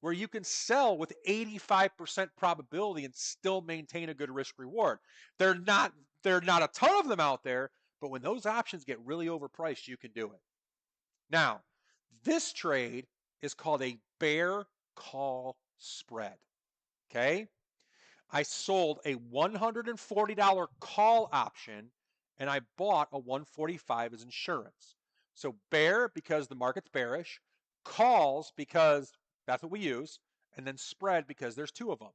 A: where you can sell with 85% probability and still maintain a good risk reward. They're not a ton of them out there, but when those options get really overpriced, you can do it. Now, this trade is called a bear call spread. Okay? I sold a $140 call option and I bought a 145 as insurance. So bear because the market's bearish, calls because that's what we use, and then spread because there's two of them.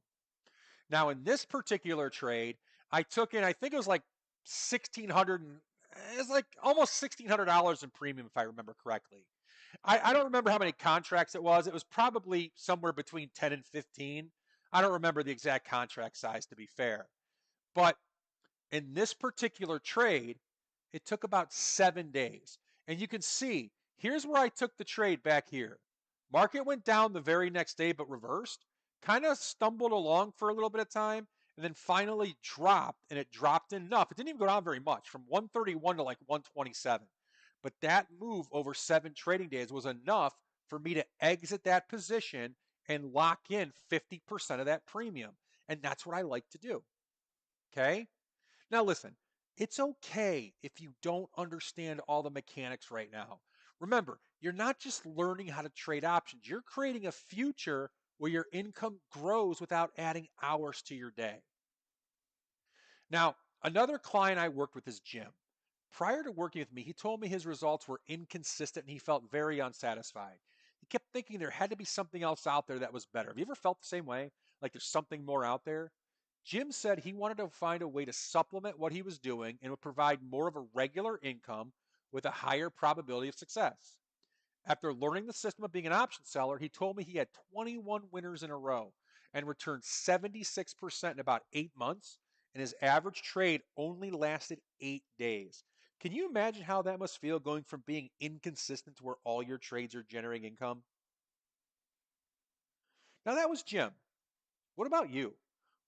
A: Now in this particular trade, I took in, I think it was like it's like almost $1,600 in premium if I remember correctly. I don't remember how many contracts it was. It was probably somewhere between 10 and 15. I don't remember the exact contract size to be fair. But in this particular trade, it took about 7 days. And you can see, here's where I took the trade back here. Market went down the very next day, but reversed, kind of stumbled along for a little bit of time, and then finally dropped, and it dropped enough. It didn't even go down very much, from 131 to like 127. But that move over 7 trading days was enough for me to exit that position and lock in 50% of that premium. And that's what I like to do. Okay? Now, listen, it's okay if you don't understand all the mechanics right now. Remember, you're not just learning how to trade options, you're creating a future where your income grows without adding hours to your day. Now, another client I worked with is Jim. Prior to working with me, he told me his results were inconsistent and he felt very unsatisfied. He kept thinking there had to be something else out there that was better. Have you ever felt the same way? Like there's something more out there? Jim said he wanted to find a way to supplement what he was doing and would provide more of a regular income with a higher probability of success. After learning the system of being an option seller, he told me he had 21 winners in a row and returned 76% in about 8 months, and his average trade only lasted 8 days. Can you imagine how that must feel going from being inconsistent to where all your trades are generating income? Now, that was Jim. What about you?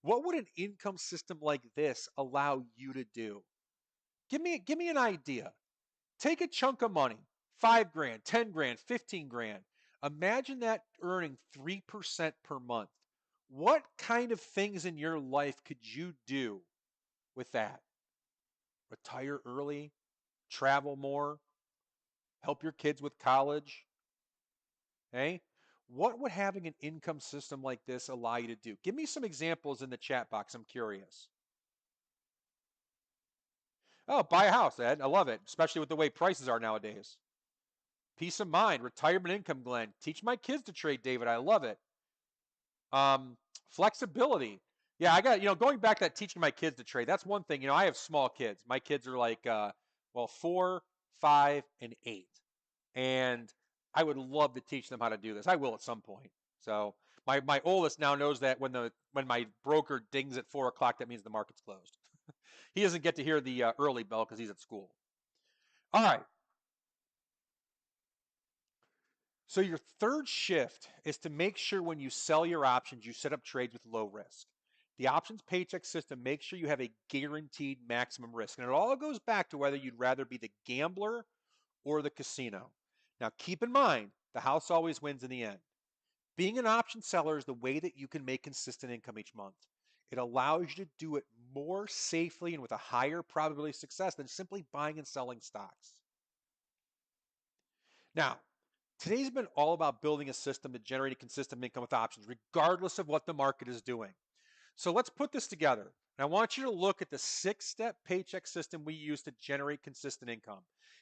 A: What would an income system like this allow you to do? Give me an idea. Take a chunk of money, 5 grand, 10 grand, 15 grand. Imagine that earning 3% per month. What kind of things in your life could you do with that? Retire early, travel more, help your kids with college. Hey, what would having an income system like this allow you to do? Give me some examples in the chat box. I'm curious. Oh, buy a house, Ed. I love it, especially with the way prices are nowadays. Peace of mind, retirement income, Glenn. Teach my kids to trade, David. I love it. Flexibility. Yeah, I got, going back to that teaching my kids to trade. That's one thing. I have small kids. My kids are like, 4, 5, and 8. And I would love to teach them how to do this. I will at some point. So my oldest now knows that when my broker dings at 4 o'clock, that means the market's closed. He doesn't get to hear the early bell because he's at school. All right. So your third shift is to make sure when you sell your options, you set up trades with low risk. The options paycheck system makes sure you have a guaranteed maximum risk. And it all goes back to whether you'd rather be the gambler or the casino. Now, keep in mind, the house always wins in the end. Being an option seller is the way that you can make consistent income each month. It allows you to do it more safely and with a higher probability of success than simply buying and selling stocks. Now, today's been all about building a system to generate a consistent income with options, regardless of what the market is doing. So let's put this together. And I want you to look at the 6-step paycheck system we use to generate consistent income.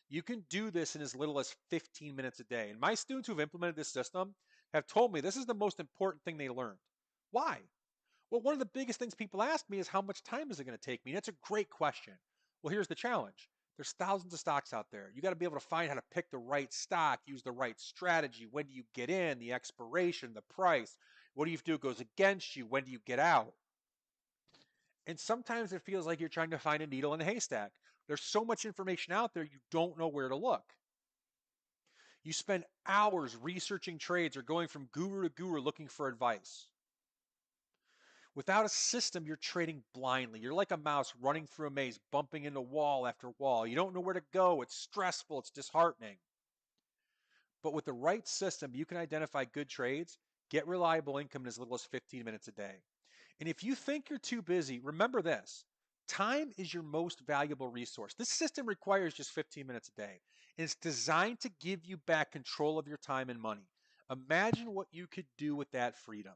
A: You can do this in as little as 15 minutes a day. And my students who've implemented this system have told me this is the most important thing they learned. Why? Well, one of the biggest things people ask me is how much time is it going to take me? And that's a great question. Well, here's the challenge. There's thousands of stocks out there. You got to be able to find how to pick the right stock, use the right strategy. When do you get in? The expiration, the price. What do you do? It goes against you. When do you get out? And sometimes it feels like you're trying to find a needle in a haystack. There's so much information out there, you don't know where to look. You spend hours researching trades or going from guru to guru looking for advice. Without a system, you're trading blindly. You're like a mouse running through a maze, bumping into wall after wall. You don't know where to go. It's stressful. It's disheartening. But with the right system, you can identify good trades, get reliable income in as little as 15 minutes a day. And if you think you're too busy, remember this. Time is your most valuable resource. This system requires just 15 minutes a day. And it's designed to give you back control of your time and money. Imagine what you could do with that freedom.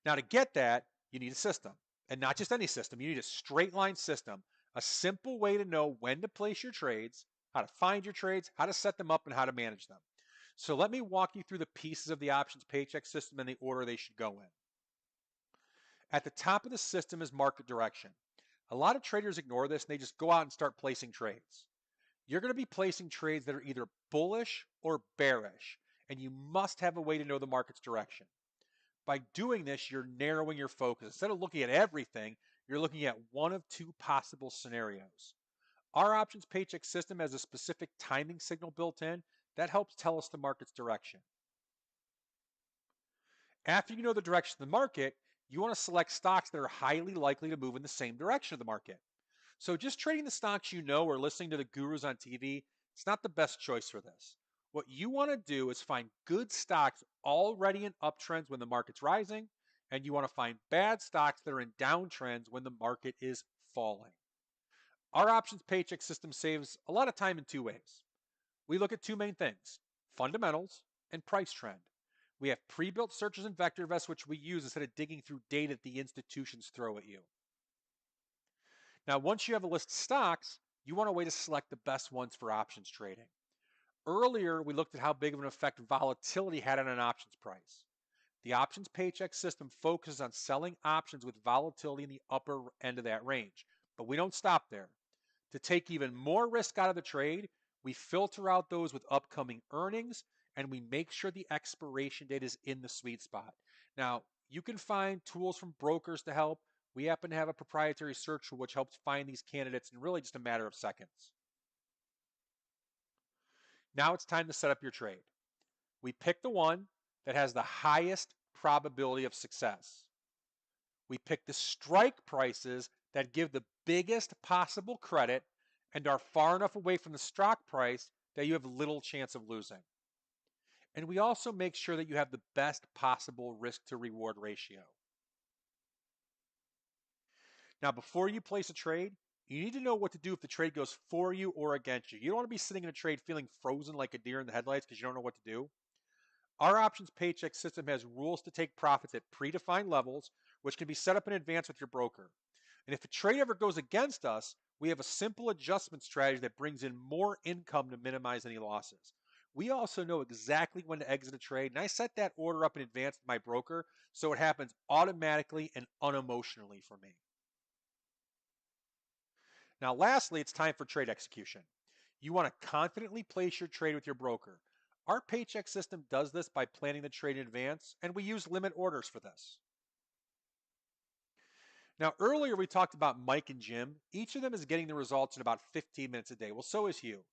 A: Now, to get that, you need a system. And not just any system, you need a straight line system, a simple way to know when to place your trades, how to find your trades, how to set them up, and how to manage them. So let me walk you through the pieces of the options paycheck system and the order they should go in. At the top of the system is market direction. A lot of traders ignore this and they just go out and start placing trades. You're going to be placing trades that are either bullish or bearish, and you must have a way to know the market's direction. By doing this, you're narrowing your focus. Instead of looking at everything, you're looking at one of two possible scenarios. Our options paycheck system has a specific timing signal built in that helps tell us the market's direction. After you know the direction of the market, you want to select stocks that are highly likely to move in the same direction of the market. So just trading the stocks you know or listening to the gurus on TV, it's not the best choice for this. What you want to do is find good stocks already in uptrends when the market's rising, and you want to find bad stocks that are in downtrends when the market is falling. Our options paycheck system saves a lot of time in two ways. We look at two main things, fundamentals and price trend. We have pre-built searches in VectorVest, which we use instead of digging through data that the institutions throw at you. Now, once you have a list of stocks, you want a way to select the best ones for options trading. Earlier, we looked at how big of an effect volatility had on an options price. The options paycheck system focuses on selling options with volatility in the upper end of that range, but we don't stop there. To take even more risk out of the trade, we filter out those with upcoming earnings and we make sure the expiration date is in the sweet spot. Now, you can find tools from brokers to help. We happen to have a proprietary search tool which helps find these candidates in really just a matter of seconds. Now it's time to set up your trade. We pick the one that has the highest probability of success. We pick the strike prices that give the biggest possible credit and are far enough away from the stock price that you have little chance of losing. And we also make sure that you have the best possible risk to reward ratio. Now, before you place a trade, you need to know what to do if the trade goes for you or against you. You don't want to be sitting in a trade feeling frozen like a deer in the headlights because you don't know what to do. Our options paycheck system has rules to take profits at predefined levels, which can be set up in advance with your broker. And if a trade ever goes against us, we have a simple adjustment strategy that brings in more income to minimize any losses. We also know exactly when to exit a trade, and I set that order up in advance with my broker so it happens automatically and unemotionally for me. Now, lastly, it's time for trade execution. You want to confidently place your trade with your broker. Our paycheck system does this by planning the trade in advance, and we use limit orders for this. Now, earlier we talked about Mike and Jim. Each of them is getting the results in about 15 minutes a day. Well, so is Hugh.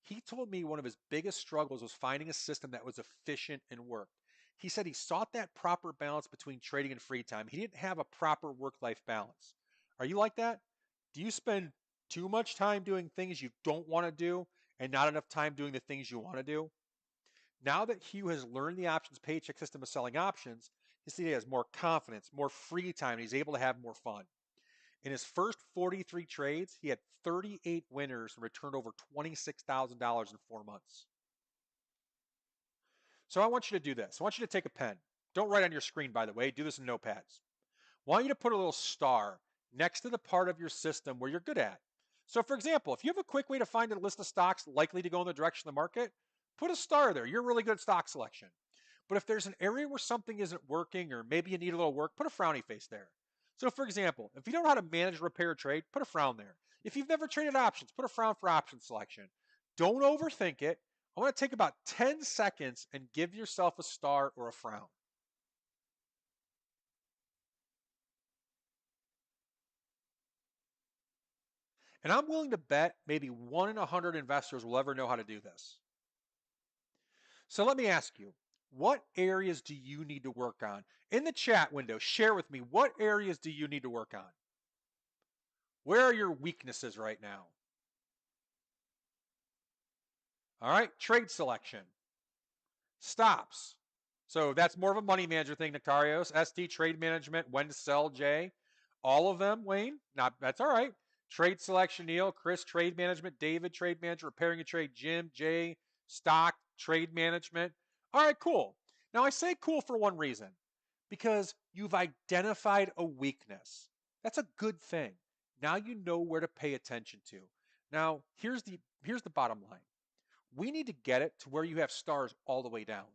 A: He told me one of his biggest struggles was finding a system that was efficient and worked. He said he sought that proper balance between trading and free time. He didn't have a proper work life balance. Are you like that? Do you spend too much time doing things you don't want to do and not enough time doing the things you want to do? Now that Hugh has learned the options paycheck system of selling options, he has more confidence, more free time, and he's able to have more fun. In his first 43 trades, he had 38 winners and returned over $26,000 in 4 months. So I want you to do this. I want you to take a pen. Don't write on your screen, by the way. Do this in notepads. I want you to put a little star next to the part of your system where you're good at. So, for example, if you have a quick way to find a list of stocks likely to go in the direction of the market, put a star there. You're really good at stock selection. But if there's an area where something isn't working or maybe you need a little work, put a frowny face there. So, for example, if you don't know how to manage, repair, trade, put a frown there. If you've never traded options, put a frown for option selection. Don't overthink it. I want to take about 10 seconds and give yourself a star or a frown. And I'm willing to bet maybe 1 in 100 investors will ever know how to do this. So let me ask you, what areas do you need to work on? In the chat window, share with me, what areas do you need to work on? Where are your weaknesses right now? All right, trade selection, stops. So that's more of a money manager thing, Nectarios. ST, trade management, when to sell, Jay. All of them, Wayne, not that's all right. Trade selection, Neil, Chris, trade management, David, trade manager, repairing a trade, Jim, Jay, stock, trade management. All right, cool. Now I say cool for one reason, because you've identified a weakness. That's a good thing. Now you know where to pay attention to. Now, here's the bottom line. We need to get it to where you have stars all the way down.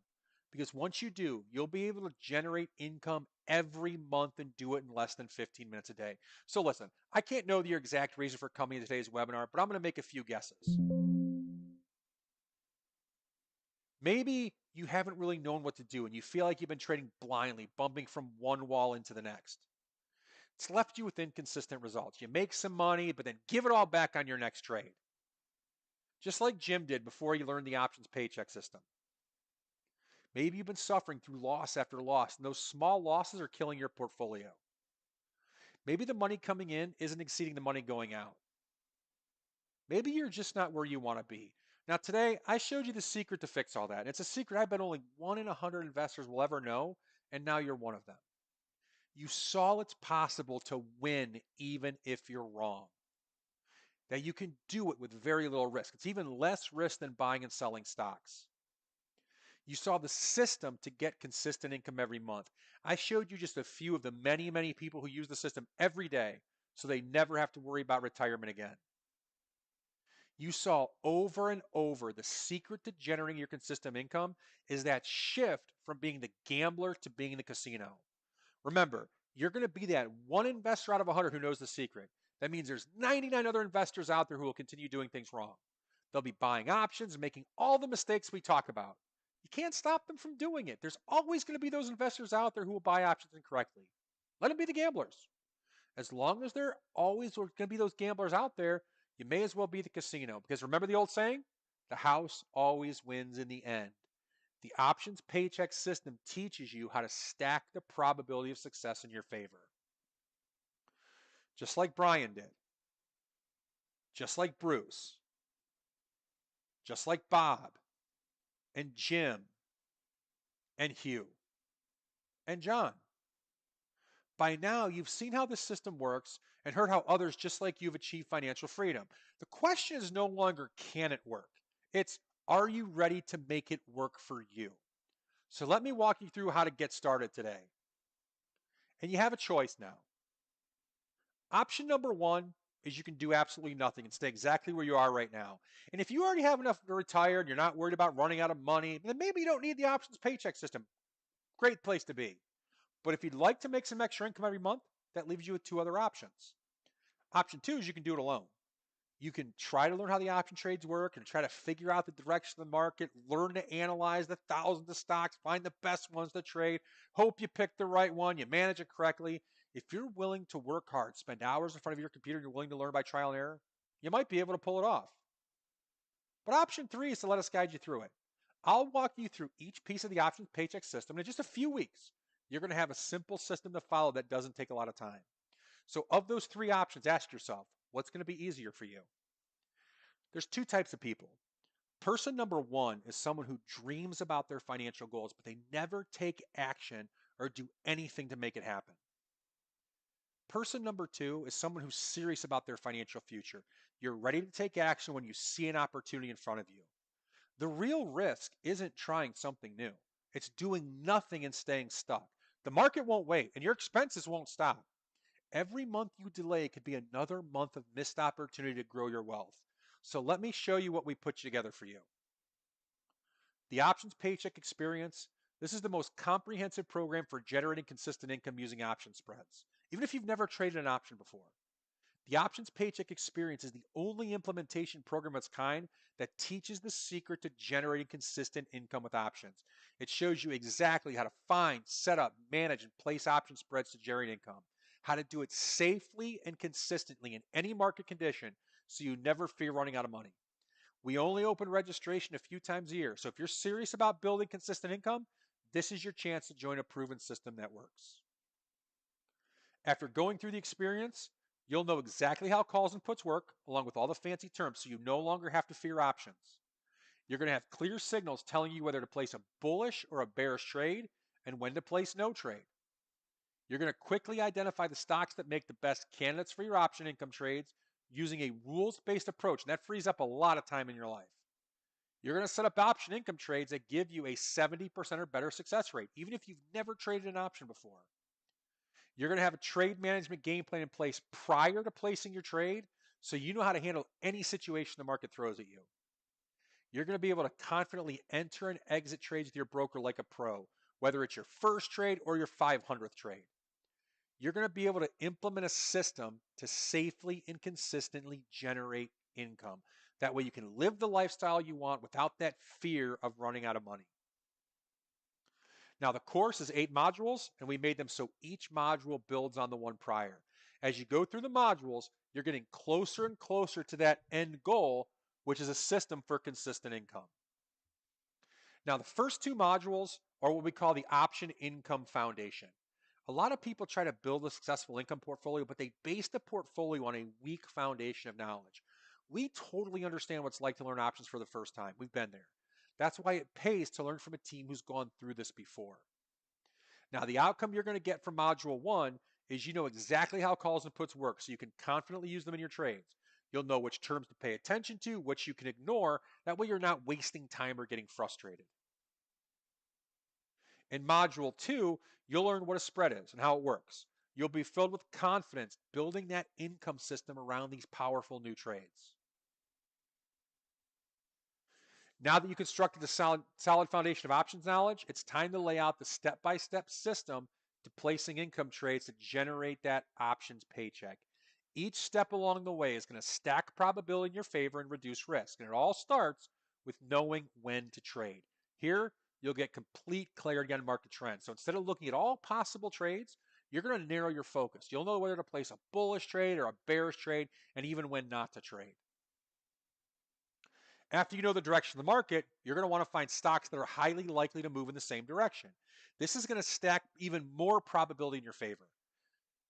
A: Because once you do, you'll be able to generate income every month and do it in less than 15 minutes a day. So listen, I can't know your exact reason for coming to today's webinar, but I'm going to make a few guesses. Maybe you haven't really known what to do and you feel like you've been trading blindly, bumping from one wall into the next. It's left you with inconsistent results. You make some money, but then give it all back on your next trade. Just like Jim did before he learned the options paycheck system. Maybe you've been suffering through loss after loss, and those small losses are killing your portfolio. Maybe the money coming in isn't exceeding the money going out. Maybe you're just not where you want to be. Now, today, I showed you the secret to fix all that. And it's a secret I bet only 1 in 100 investors will ever know, and now you're one of them. You saw it's possible to win even if you're wrong. That you can do it with very little risk. It's even less risk than buying and selling stocks. You saw the system to get consistent income every month. I showed you just a few of the many, many people who use the system every day so they never have to worry about retirement again. You saw over and over the secret to generating your consistent income is that shift from being the gambler to being the casino. Remember, you're going to be that one investor out of 100 who knows the secret. That means there's 99 other investors out there who will continue doing things wrong. They'll be buying options and making all the mistakes we talk about. You can't stop them from doing it. There's always going to be those investors out there who will buy options incorrectly. Let them be the gamblers. As long as there always are going to be those gamblers out there, you may as well be the casino. Because remember the old saying? The house always wins in the end. The options paycheck system teaches you how to stack the probability of success in your favor. Just like Brian did. Just like Bruce. Just like Bob. And Jim. And Hugh. And John. By now, you've seen how this system works and heard how others just like you have achieved financial freedom. The question is no longer, can it work? It's, are you ready to make it work for you? So let me walk you through how to get started today. And you have a choice now. Option number one is you can do absolutely nothing and stay exactly where you are right now. And if you already have enough to retire and you're not worried about running out of money, then maybe you don't need the options paycheck system. Great place to be. But if you'd like to make some extra income every month, that leaves you with two other options. Option two is you can do it alone. You can try to learn how the option trades work and try to figure out the direction of the market, learn to analyze the thousands of stocks, find the best ones to trade, hope you pick the right one, you manage it correctly. If you're willing to work hard, spend hours in front of your computer, and you're willing to learn by trial and error, you might be able to pull it off. But option three is to let us guide you through it. I'll walk you through each piece of the options paycheck system. And in just a few weeks, you're going to have a simple system to follow that doesn't take a lot of time. So, of those three options, ask yourself, what's going to be easier for you? There's two types of people. Person number one is someone who dreams about their financial goals, but they never take action or do anything to make it happen. Person number two is someone who's serious about their financial future. You're ready to take action when you see an opportunity in front of you. The real risk isn't trying something new, it's doing nothing and staying stuck. The market won't wait, and your expenses won't stop. Every month you delay could be another month of missed opportunity to grow your wealth. So let me show you what we put together for you. The Options Paycheck Experience. This is the most comprehensive program for generating consistent income using option spreads, even if you've never traded an option before. The Options Paycheck Experience is the only implementation program of its kind that teaches the secret to generating consistent income with options. It shows you exactly how to find, set up, manage, and place option spreads to generate income, how to do it safely and consistently in any market condition so you never fear running out of money. We only open registration a few times a year, so if you're serious about building consistent income, this is your chance to join a proven system that works. After going through the experience, you'll know exactly how calls and puts work, along with all the fancy terms, so you no longer have to fear options. You're going to have clear signals telling you whether to place a bullish or a bearish trade and when to place no trade. You're going to quickly identify the stocks that make the best candidates for your option income trades using a rules-based approach, and that frees up a lot of time in your life. You're going to set up option income trades that give you a 70% or better success rate, even if you've never traded an option before. You're going to have a trade management game plan in place prior to placing your trade so you know how to handle any situation the market throws at you. You're going to be able to confidently enter and exit trades with your broker like a pro, whether it's your first trade or your 500th trade. You're going to be able to implement a system to safely and consistently generate income. That way you can live the lifestyle you want without that fear of running out of money. Now, the course is 8 modules, and we made them so each module builds on the one prior. As you go through the modules, you're getting closer and closer to that end goal, which is a system for consistent income. Now, the first 2 modules are what we call the option income foundation. A lot of people try to build a successful income portfolio, but they base the portfolio on a weak foundation of knowledge. We totally understand what it's like to learn options for the first time. We've been there. That's why it pays to learn from a team who's gone through this before. Now, the outcome you're going to get from Module 1 is you know exactly how calls and puts work, so you can confidently use them in your trades. You'll know which terms to pay attention to, which you can ignore. That way you're not wasting time or getting frustrated. In Module 2, you'll learn what a spread is and how it works. You'll be filled with confidence building that income system around these powerful new trades. Now that you constructed a solid foundation of options knowledge, it's time to lay out the step-by-step system to placing income trades to generate that options paycheck. Each step along the way is going to stack probability in your favor and reduce risk. And it all starts with knowing when to trade. Here, you'll get complete clarity on market trends. So instead of looking at all possible trades, you're going to narrow your focus. You'll know whether to place a bullish trade or a bearish trade, and even when not to trade. After you know the direction of the market, you're going to want to find stocks that are highly likely to move in the same direction. This is going to stack even more probability in your favor.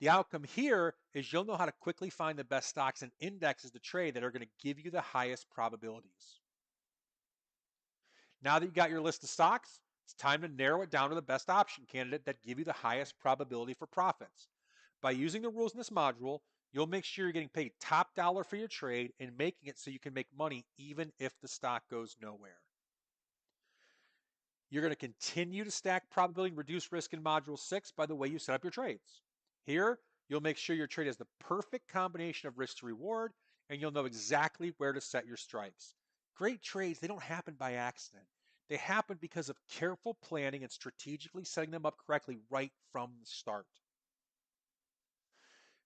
A: The outcome here is you'll know how to quickly find the best stocks and indexes to trade that are going to give you the highest probabilities. Now that you got your list of stocks, it's time to narrow it down to the best option candidate that give you the highest probability for profits. By using the rules in this module, you'll make sure you're getting paid top dollar for your trade and making it so you can make money even if the stock goes nowhere. You're going to continue to stack probability and reduce risk in Module 6 by the way you set up your trades. Here, you'll make sure your trade has the perfect combination of risk to reward, and you'll know exactly where to set your strikes. Great trades, they don't happen by accident. They happen because of careful planning and strategically setting them up correctly right from the start.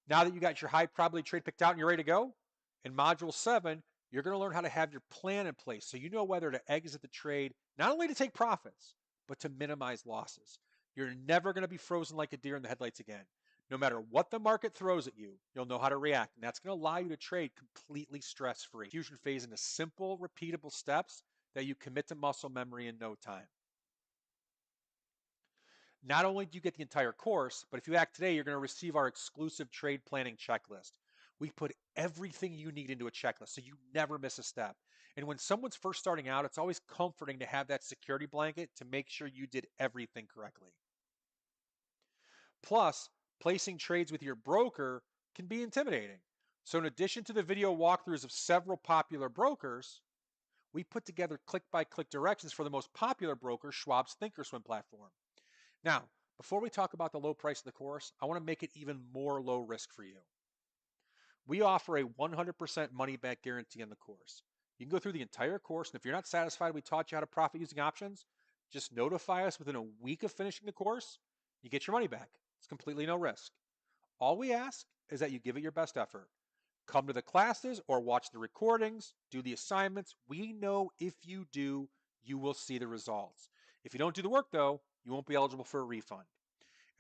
A: Now that you got your high probability trade picked out and you're ready to go, in Module 7, you're going to learn how to have your plan in place so you know whether to exit the trade, not only to take profits, but to minimize losses. You're never going to be frozen like a deer in the headlights again. No matter what the market throws at you, you'll know how to react, and that's going to allow you to trade completely stress-free. Fusion phase into simple, repeatable steps that you commit to muscle memory in no time. Not only do you get the entire course, but if you act today, you're going to receive our exclusive trade planning checklist. We put everything you need into a checklist so you never miss a step. And when someone's first starting out, it's always comforting to have that security blanket to make sure you did everything correctly. Plus, placing trades with your broker can be intimidating. So in addition to the video walkthroughs of several popular brokers, we put together click-by-click directions for the most popular broker, Schwab's Thinkorswim platform. Now, before we talk about the low price of the course, I want to make it even more low risk for you. We offer a 100% money back guarantee on the course. You can go through the entire course, and if you're not satisfied we taught you how to profit using options, just notify us within a week of finishing the course. You get your money back. It's completely no risk. All we ask is that you give it your best effort. Come to the classes or watch the recordings, do the assignments. We know if you do, you will see the results. If you don't do the work, though, you won't be eligible for a refund.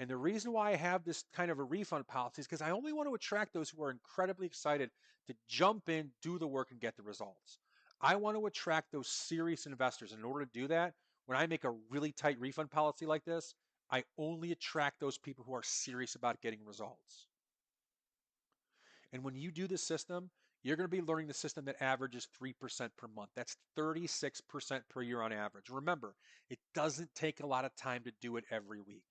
A: And the reason why I have this kind of a refund policy is because I only want to attract those who are incredibly excited to jump in, do the work, and get the results. I want to attract those serious investors. And in order to do that, when I make a really tight refund policy like this, I only attract those people who are serious about getting results. And when you do this system, you're going to be learning the system that averages 3% per month. That's 36% per year on average. Remember, it doesn't take a lot of time to do it every week.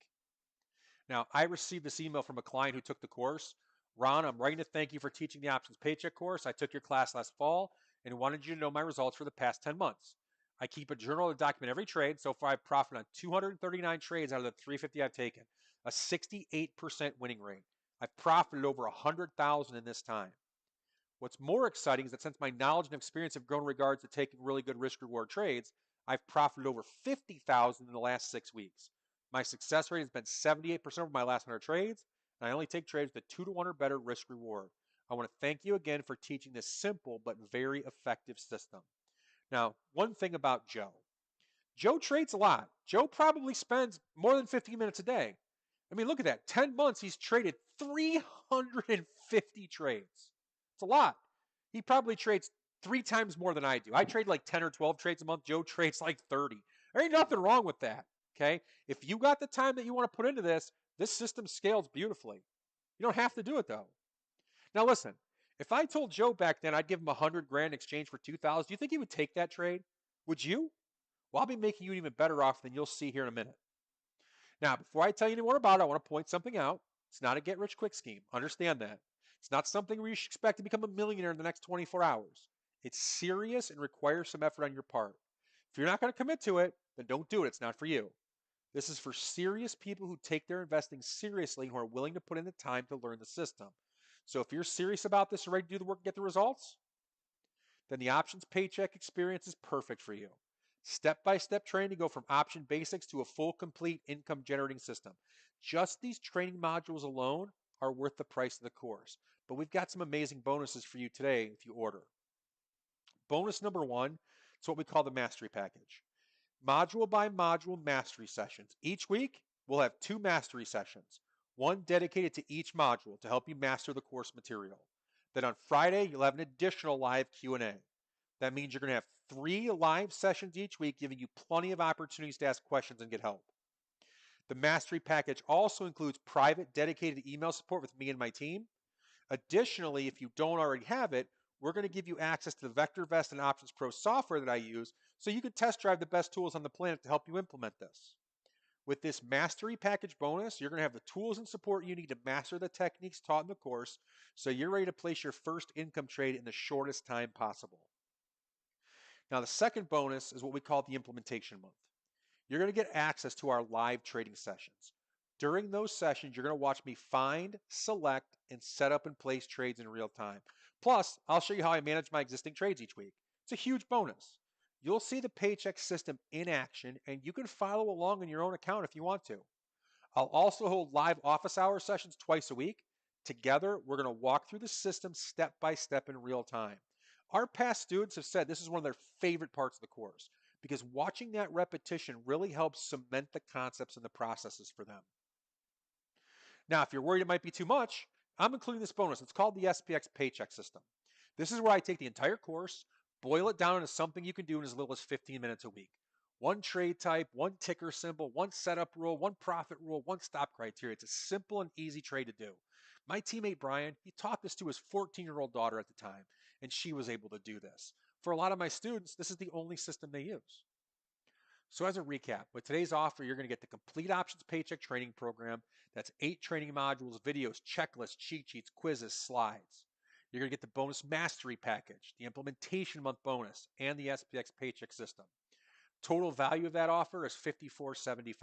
A: Now, I received this email from a client who took the course. Ron, I'm writing to thank you for teaching the Options Paycheck course. I took your class last fall and wanted you to know my results for the past 10 months. I keep a journal to document every trade. So far, I've profited on 239 trades out of the 350 I've taken, a 68% winning rate. I've profited over 100,000 in this time. What's more exciting is that since my knowledge and experience have grown in regards to taking really good risk-reward trades, I've profited over 50,000 in the last 6 weeks. My success rate has been 78% over my last 100 trades, and I only take trades with a 2-to-1 or better risk-reward. I want to thank you again for teaching this simple but very effective system. Now, one thing about Joe. Joe trades a lot. Joe probably spends more than 15 minutes a day. I mean, look at that. 10 months, he's traded 350 trades. It's a lot. He probably trades 3 times more than I do. I trade like 10 or 12 trades a month. Joe trades like 30. There ain't nothing wrong with that, okay? If you got the time that you want to put into this system scales beautifully. You don't have to do it, though. Now, listen, if I told Joe back then I'd give him 100 grand in exchange for 2,000, do you think he would take that trade? Would you? Well, I'll be making you even better off than you'll see here in a minute. Now, before I tell you any more about it, I want to point something out. It's not a get-rich-quick scheme. Understand that. It's not something where you should expect to become a millionaire in the next 24 hours. It's serious and requires some effort on your part. If you're not going to commit to it, then don't do it. It's not for you. This is for serious people who take their investing seriously, who are willing to put in the time to learn the system. So if you're serious about this and ready to do the work and get the results, then the Options Paycheck experience is perfect for you. Step-by-step training to go from option basics to a full, complete income-generating system. Just these training modules alone are worth the price of the course. But we've got some amazing bonuses for you today if you order. Bonus number 1 is what we call the Mastery Package. Module by module mastery sessions. Each week, we'll have 2 mastery sessions, one dedicated to each module to help you master the course material. Then on Friday, you'll have an additional live Q&A. That means you're going to have 3 live sessions each week, giving you plenty of opportunities to ask questions and get help. The Mastery Package also includes private, dedicated email support with me and my team. Additionally, if you don't already have it, we're going to give you access to the VectorVest and Options Pro software that I use so you can test drive the best tools on the planet to help you implement this. With this Mastery Package bonus, you're going to have the tools and support you need to master the techniques taught in the course so you're ready to place your first income trade in the shortest time possible. Now, the second bonus is what we call the Implementation Month. You're going to get access to our live trading sessions. During those sessions, you're going to watch me find, select, and set up and place trades in real time. Plus, I'll show you how I manage my existing trades each week. It's a huge bonus. You'll see the paycheck system in action, and you can follow along in your own account if you want to. I'll also hold live office hour sessions twice a week. Together, we're going to walk through the system step by step in real time. Our past students have said this is one of their favorite parts of the course because watching that repetition really helps cement the concepts and the processes for them. Now, if you're worried it might be too much, I'm including this bonus. It's called the SPX paycheck system. This is where I take the entire course, boil it down into something you can do in as little as 15 minutes a week. One trade type, one ticker symbol, one setup rule, one profit rule, one stop criteria. It's a simple and easy trade to do. My teammate Brian, he taught this to his 14-year-old daughter at the time, and she was able to do this. For a lot of my students, this is the only system they use. So as a recap, with today's offer, you're going to get the complete options paycheck training program. That's 8 training modules, videos, checklists, cheat sheets, quizzes, slides. You're going to get the bonus mastery package, the implementation month bonus, and the SPX paycheck system. Total value of that offer is $54.75.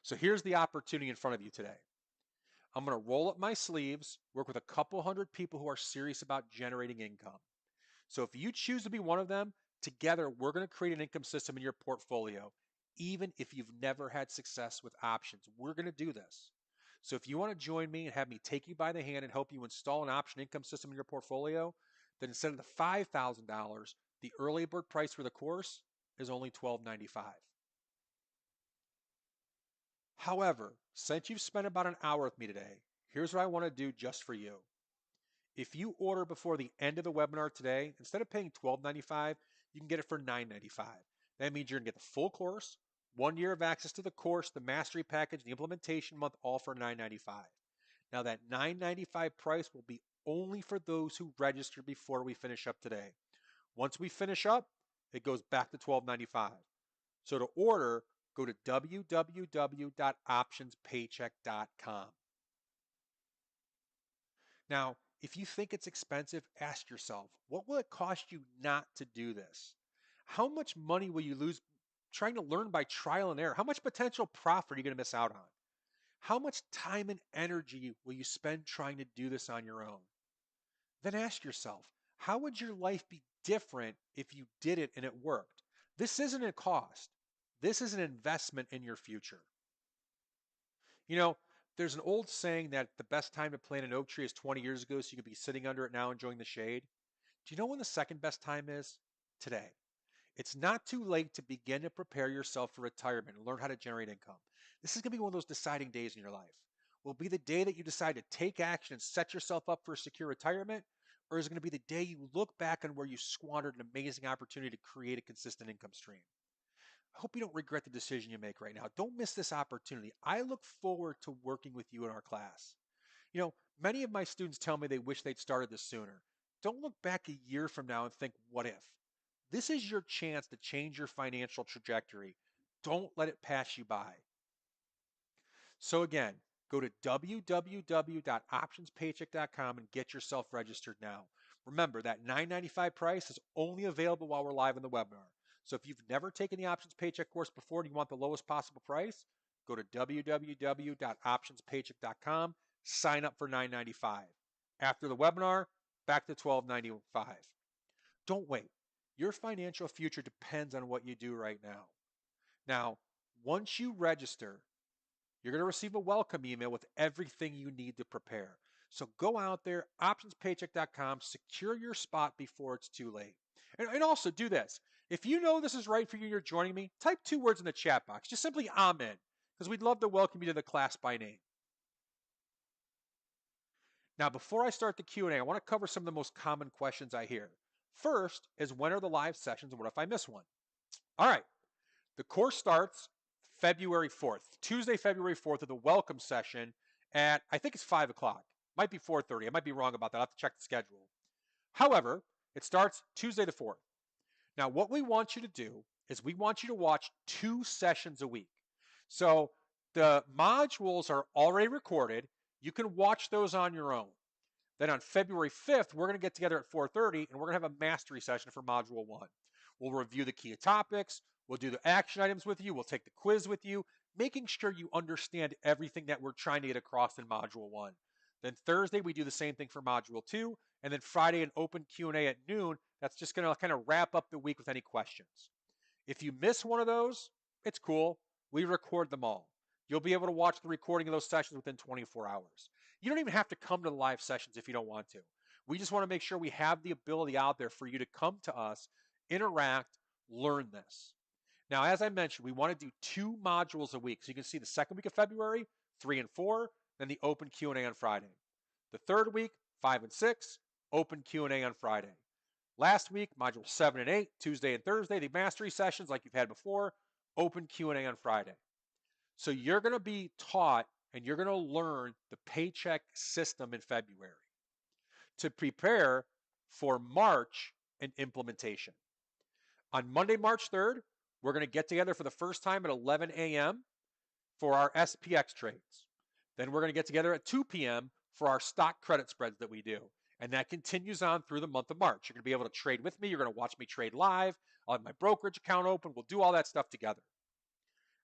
A: So here's the opportunity in front of you today. I'm going to roll up my sleeves, work with a couple hundred people who are serious about generating income. So if you choose to be one of them, together we're going to create an income system in your portfolio, even if you've never had success with options. We're going to do this. So if you want to join me and have me take you by the hand and help you install an option income system in your portfolio, then instead of the $5,000, the early bird price for the course is only $12.95. However, since you've spent about an hour with me today, here's what I want to do just for you. If you order before the end of the webinar today, instead of paying $12.95, you can get it for $9.95. That means you're going to get the full course, 1 year of access to the course, the mastery package, the implementation month, all for $9.95. Now that $9.95 price will be only for those who register before we finish up today. Once we finish up, it goes back to $12.95. So to order, go to www.optionspaycheck.com. Now, if you think it's expensive, ask yourself, what will it cost you not to do this? How much money will you lose trying to learn by trial and error? How much potential profit are you going to miss out on? How much time and energy will you spend trying to do this on your own? Then ask yourself, how would your life be different if you did it and it worked? This isn't a cost. This is an investment in your future. You know, there's an old saying that the best time to plant an oak tree is 20 years ago, so you could be sitting under it now enjoying the shade. Do you know when the second best time is? Today. It's not too late to begin to prepare yourself for retirement and learn how to generate income. This is going to be one of those deciding days in your life. Will it be the day that you decide to take action and set yourself up for a secure retirement? Or is it going to be the day you look back on where you squandered an amazing opportunity to create a consistent income stream? I hope you don't regret the decision you make right now. Don't miss this opportunity. I look forward to working with you in our class. You know, many of my students tell me they wish they'd started this sooner. Don't look back a year from now and think, what if? This is your chance to change your financial trajectory. Don't let it pass you by. So again, go to www.optionspaycheck.com and get yourself registered now. Remember, that $9.95 price is only available while we're live in the webinar. So if you've never taken the Options Paycheck course before and you want the lowest possible price, go to www.optionspaycheck.com, sign up for $9.95. After the webinar, back to $12.95. Don't wait. Your financial future depends on what you do right now. Now, once you register, you're going to receive a welcome email with everything you need to prepare. So go out there, optionspaycheck.com, secure your spot before it's too late. And also do this. If you know this is right for you and you're joining me, type 2 words in the chat box. Just simply I'm in, because we'd love to welcome you to the class by name. Now, before I start the Q&A, I want to cover some of the most common questions I hear. First is, when are the live sessions and what if I miss one? All right, the course starts February 4th, Tuesday, February 4th, of the welcome session at, I think it's 5 o'clock. Might be 4:30. I might be wrong about that. I'll have to check the schedule. However, it starts Tuesday the 4th. Now, what we want you to do is we want you to watch 2 sessions a week. So the modules are already recorded. You can watch those on your own. Then on February 5th, we're going to get together at 4:30 and we're going to have a mastery session for Module 1. We'll review the key topics. We'll do the action items with you. We'll take the quiz with you, making sure you understand everything that we're trying to get across in Module 1. Then Thursday, we do the same thing for Module 2. And then Friday, an open Q&A at noon. That's just going to kind of wrap up the week with any questions. If you miss one of those, it's cool. We record them all. You'll be able to watch the recording of those sessions within 24 hours. You don't even have to come to the live sessions if you don't want to. We just want to make sure we have the ability out there for you to come to us, interact, learn this. Now, as I mentioned, we want to do 2 modules a week. So you can see the second week of February, 3 and 4, then the open Q&A on Friday. The third week, 5 and 6, open Q&A on Friday. Last week, module 7 and 8, Tuesday and Thursday, the mastery sessions like you've had before, open Q&A on Friday. So you're going to be taught and you're going to learn the paycheck system in February to prepare for March and implementation. On Monday, March 3rd, we're going to get together for the first time at 11 a.m. for our SPX trades. Then we're going to get together at 2 p.m. for our stock credit spreads that we do. And that continues on through the month of March. You're going to be able to trade with me. You're going to watch me trade live. I'll have my brokerage account open. We'll do all that stuff together.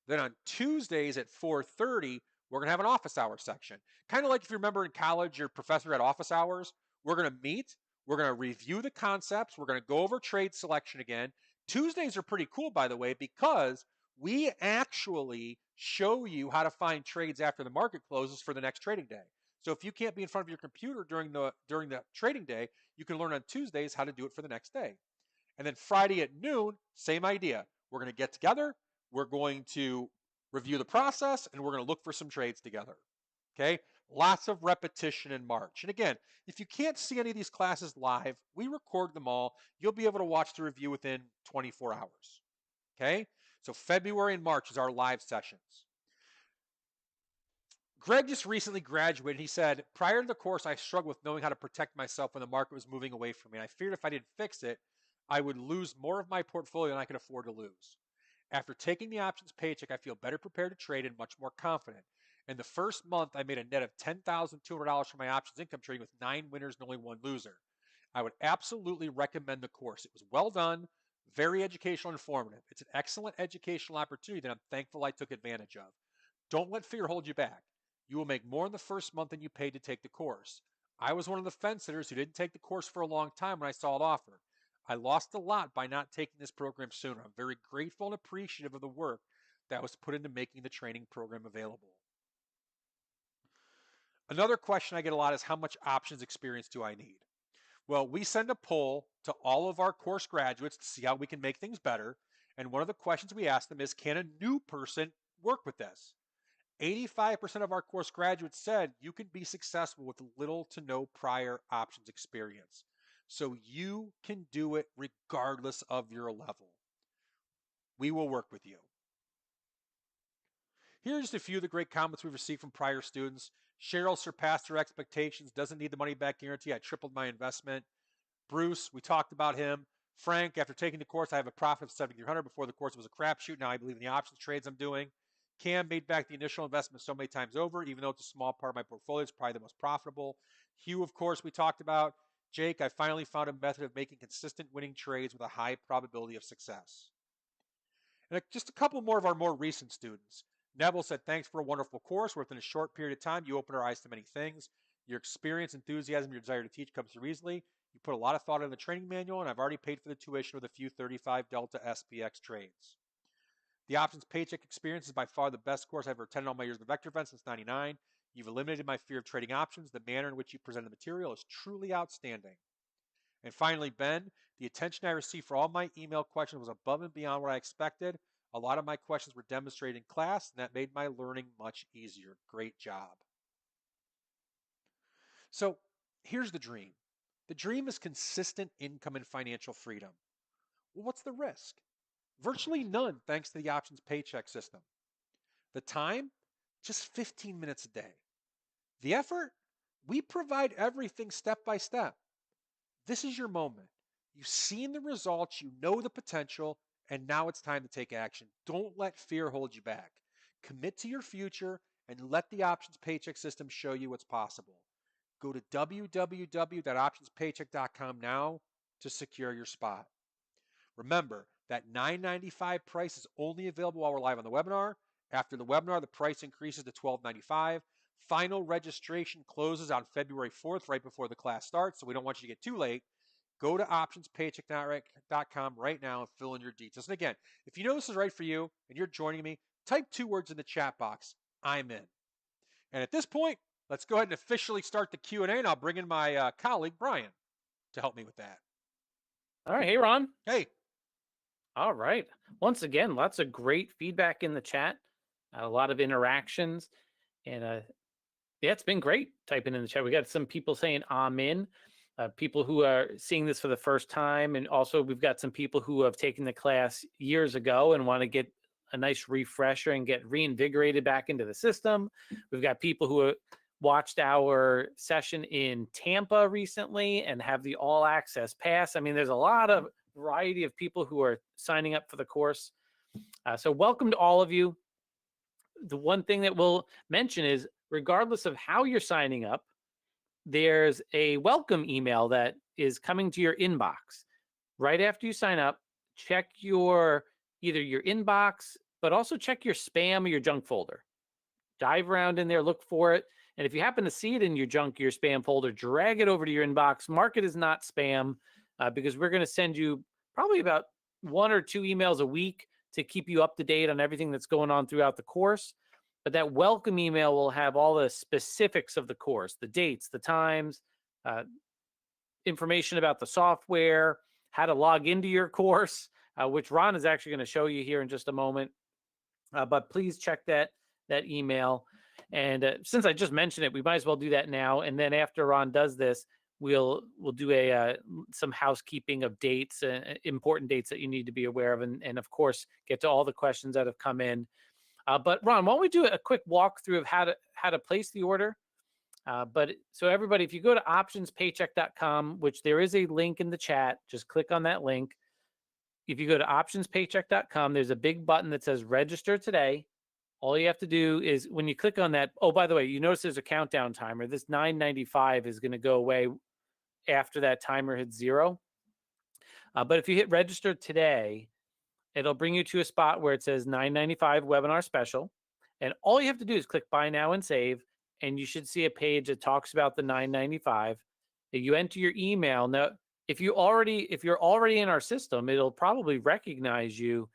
A: Then on Tuesdays at 4:30, we're going to have an office hour section. Kind of like if you remember in college, your professor had office hours. We're going to meet. We're going to review the concepts. We're going to go over trade selection again. Tuesdays are pretty cool, by the way, because we actually show you how to find trades after the market closes for the next trading day. So if you can't be in front of your computer during the trading day, you can learn on Tuesdays how to do it for the next day. And then Friday at noon, same idea. We're going to get together. We're going to review the process, and we're going to look for some trades together. Okay? Lots of repetition in March. And again, if you can't see any of these classes live, we record them all. You'll be able to watch the review within 24 hours. Okay? So February and March is our live sessions. Greg just recently graduated. He said, prior to the course, I struggled with knowing how to protect myself when the market was moving away from me. I feared if I didn't fix it, I would lose more of my portfolio than I could afford to lose. After taking the options paycheck, I feel better prepared to trade and much more confident. In the first month, I made a net of $10,200 from my options income trading with 9 winners and only 1 loser. I would absolutely recommend the course. It was well done, very educational and informative. It's an excellent educational opportunity that I'm thankful I took advantage of. Don't let fear hold you back. You will make more in the first month than you paid to take the course. I was one of the fence sitters who didn't take the course for a long time when I saw it offered. I lost a lot by not taking this program sooner. I'm very grateful and appreciative of the work that was put into making the training program available. Another question I get a lot is how much options experience do I need? Well, we send a poll to all of our course graduates to see how we can make things better. And one of the questions we ask them is, can a new person work with this? 85% of our course graduates said you can be successful with little to no prior options experience. So you can do it regardless of your level. We will work with you. Here's just a few of the great comments we've received from prior students. Cheryl surpassed her expectations, doesn't need the money back guarantee. I tripled my investment. Bruce, we talked about him. Frank, after taking the course, I have a profit of $7,300. Before the course, it was a crapshoot. Now I believe in the options trades I'm doing. Cam made back the initial investment so many times over, even though it's a small part of my portfolio. It's probably the most profitable. Hugh, of course, we talked about. Jake, I finally found a method of making consistent winning trades with a high probability of success. And just a couple more of our more recent students. Neville said, thanks for a wonderful course. Within a short period of time, you opened our eyes to many things. Your experience, enthusiasm, your desire to teach comes through easily. You put a lot of thought in the training manual, and I've already paid for the tuition with a few 35 Delta SPX trades. The options paycheck experience is by far the best course I've ever attended all my years of VectorVest since '99. You've eliminated my fear of trading options. The manner in which you presented the material is truly outstanding. And finally, Ben, the attention I received for all my email questions was above and beyond what I expected. A lot of my questions were demonstrated in class, and that made my learning much easier. Great job. So here's the dream. The dream is consistent income and financial freedom. Well, what's the risk? Virtually none, thanks to the options paycheck system. The time? Just 15 minutes a day. The effort? We provide everything step by step. This is your moment. You've seen the results, you know the potential, and now it's time to take action. Don't let fear hold you back. Commit to your future and let the options paycheck system show you what's possible. Go to www.optionspaycheck.com now to secure your spot. Remember, that $9.95 price is only available while we're live on the webinar. After the webinar, the price increases to $12.95. Final registration closes on February 4th, right before the class starts, so we don't want you to get too late. Go to optionspaycheck.com right now and fill in your details. And again, if you know this is right for you and you're joining me, type 2 words in the chat box, I'm in. And at this point, let's go ahead and officially start the Q&A, and I'll bring in my colleague, Brian, to help me with that.
B: All right. Hey, Ron.
A: Hey.
B: All right. Once again, lots of great feedback in the chat, a lot of interactions. And yeah, it's been great typing in the chat. We got some people saying I'm in, people who are seeing this for the first time. And also, we've got some people who have taken the class years ago and want to get a nice refresher and get reinvigorated back into the system. We've got people who watched our session in Tampa recently and have the all access pass. I mean, there's a lot of variety of people who are signing up for the course. So welcome to all of you. The one thing that we'll mention is regardless of how you're signing up, there's a welcome email that is coming to your inbox. Right after you sign up, check your either your inbox, but also check your spam or your junk folder. Dive around in there, look for it. And if you happen to see it in your junk or your spam folder, drag it over to your inbox. Mark it as not spam because we're going to send you probably about 1 or 2 emails a week to keep you up to date on everything that's going on throughout the course. But that welcome email will have all the specifics of the course, the dates, the times, information about the software, how to log into your course, which Ron is actually going to show you here in just a moment. But please check that email. And since I just mentioned it, we might as well do that now. And then after Ron does this, we'll do some housekeeping of dates, important dates that you need to be aware of, and of course get to all the questions that have come in. But Ron, why don't we do a quick walkthrough of how to place the order? But so everybody, if you go to optionspaycheck.com, which there is a link in the chat, just click on that link. If you go to optionspaycheck.com, there's a big button that says register today. All you have to do is when you click on that, oh, by the way, you notice there's a countdown timer. This $9.95 is going to go away after that timer hits 0. But if you hit register today, it'll bring you to a spot where it says $9.95 webinar special. And all you have to do is click buy now and save. And you should see a page that talks about the $9.95. You enter your email. Now, if you're already in our system, it'll probably recognize you,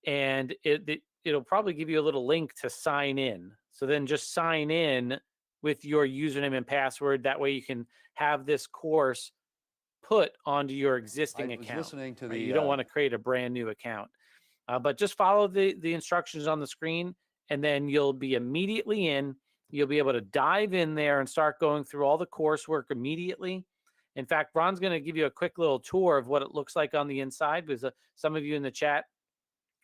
B: and it'll probably give you a little link to sign in. So then just sign in with your username and password. That way you can have this course put onto your existing account.
C: Listening to
B: You don't want to create a brand new account. But just follow the instructions on the screen, and then you'll be immediately in. You'll be able to dive in there and start going through all the coursework immediately. In fact, Ron's going to give you a quick little tour of what it looks like on the inside, because some of you in the chat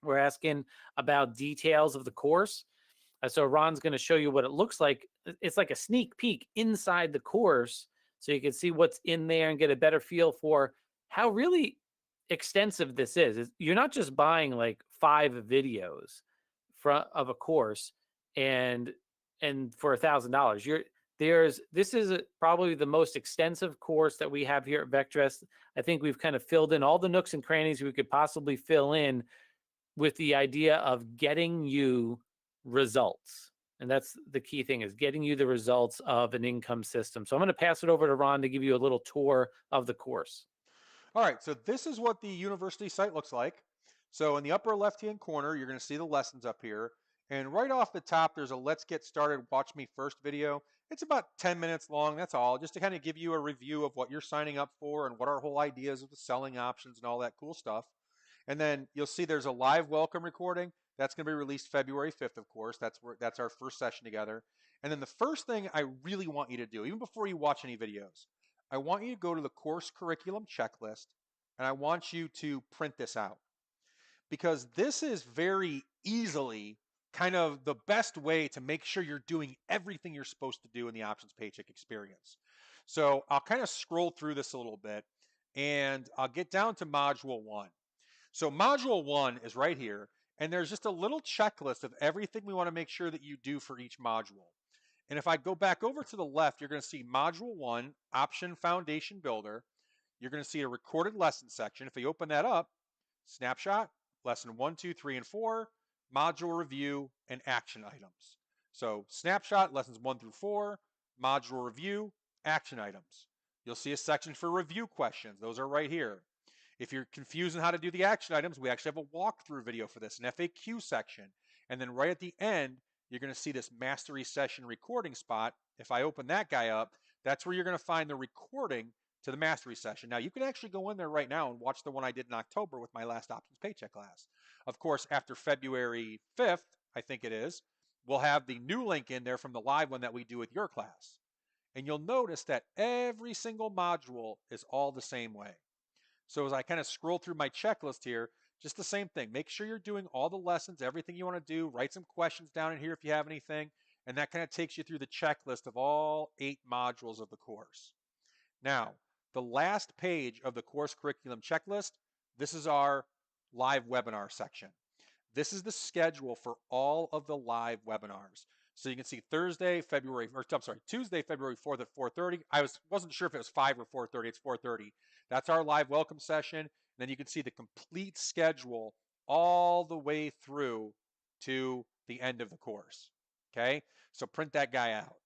B: were asking about details of the course. So Ron's going to show you what it looks like. It's like a sneak peek inside the course, so you can see what's in there and get a better feel for how really extensive this is. You're not just buying like 5 videos of a course and for $1,000. This is probably the most extensive course that we have here at VectorVest. I think we've kind of filled in all the nooks and crannies we could possibly fill in with the idea of getting you results. And that's the key thing, is getting you the results of an income system. So I'm going to pass it over to Ron to give you a little tour of the course.
A: All right, so this is what the university site looks like. So in the upper left-hand corner, you're going to see the lessons up here. And right off the top, there's a Let's Get Started Watch Me First video. It's about 10 minutes long, that's all, just to kind of give you a review of what you're signing up for and what our whole ideas of the selling options and all that cool stuff. And then you'll see there's a live welcome recording. That's going to be released February 5th, of course. That's our first session together. And then the first thing I really want you to do, even before you watch any videos, I want you to go to the course curriculum checklist, and I want you to print this out, because this is very easily kind of the best way to make sure you're doing everything you're supposed to do in the options paycheck experience. So I'll kind of scroll through this a little bit, and I'll get down to module 1. So module 1 is right here, and there's just a little checklist of everything we want to make sure that you do for each module. And if I go back over to the left, you're going to see module 1, option foundation builder. You're going to see a recorded lesson section. If you open that up, snapshot, lesson 1, 2, 3, and 4, module review, and action items. So snapshot, lessons 1 through 4, module review, action items. You'll see a section for review questions. Those are right here. If you're confused on how to do the action items, we actually have a walkthrough video for this, an FAQ section. And then right at the end, you're going to see this mastery session recording spot. If I open that guy up, that's where you're going to find the recording to the mastery session. Now, you can actually go in there right now and watch the one I did in October with my last options paycheck class. Of course, after February 5th, I think it is, we'll have the new link in there from the live one that we do with your class. And you'll notice that every single module is all the same way. So as I kind of scroll through my checklist here, just the same thing. Make sure you're doing all the lessons, everything you want to do. Write some questions down in here if you have anything. And that kind of takes you through the checklist of all 8 modules of the course. Now, the last page of the course curriculum checklist, this is our live webinar section. This is the schedule for all of the live webinars. So you can see Tuesday, February 4th at 4:30. I wasn't sure if it was 5 or 4:30. It's 4:30. That's our live welcome session. And then you can see the complete schedule all the way through to the end of the course. Okay, so print that guy out.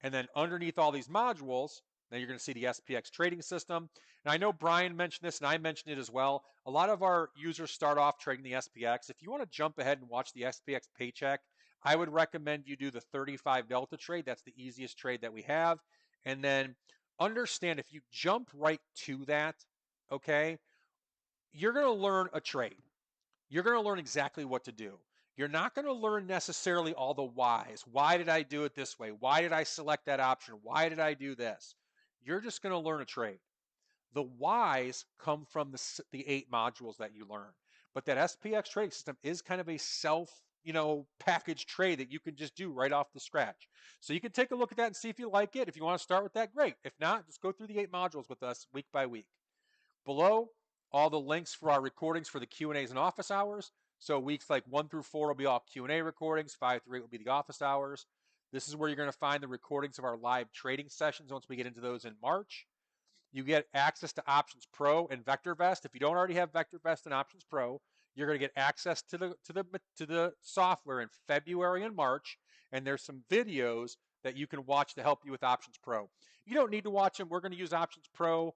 A: And then underneath all these modules, now you're going to see the SPX trading system. And I know Brian mentioned this and I mentioned it as well. A lot of our users start off trading the SPX. If you want to jump ahead and watch the SPX paycheck, I would recommend you do the 35 Delta trade. That's the easiest trade that we have. And then understand if you jump right to that, okay, you're going to learn a trade. You're going to learn exactly what to do. You're not going to learn necessarily all the whys. Why did I do it this way? Why did I select that option? Why did I do this? You're just going to learn a trade. The whys come from the 8 modules that you learn. But that SPX trading system is kind of a package trade that you can just do right off the scratch. So you can take a look at that and see if you like it. If you want to start with that, great. If not, just go through the 8 modules with us week by week. Below, all the links for our recordings for the Q&As and office hours. So weeks like 1 through 4 will be all Q&A recordings. 5 through 8 will be the office hours. This is where you're going to find the recordings of our live trading sessions once we get into those in March. You get access to Options Pro and VectorVest. If you don't already have VectorVest and Options Pro, you're going to get access to the software in February and March. And there's some videos that you can watch to help you with Options Pro. You don't need to watch them. We're going to use Options Pro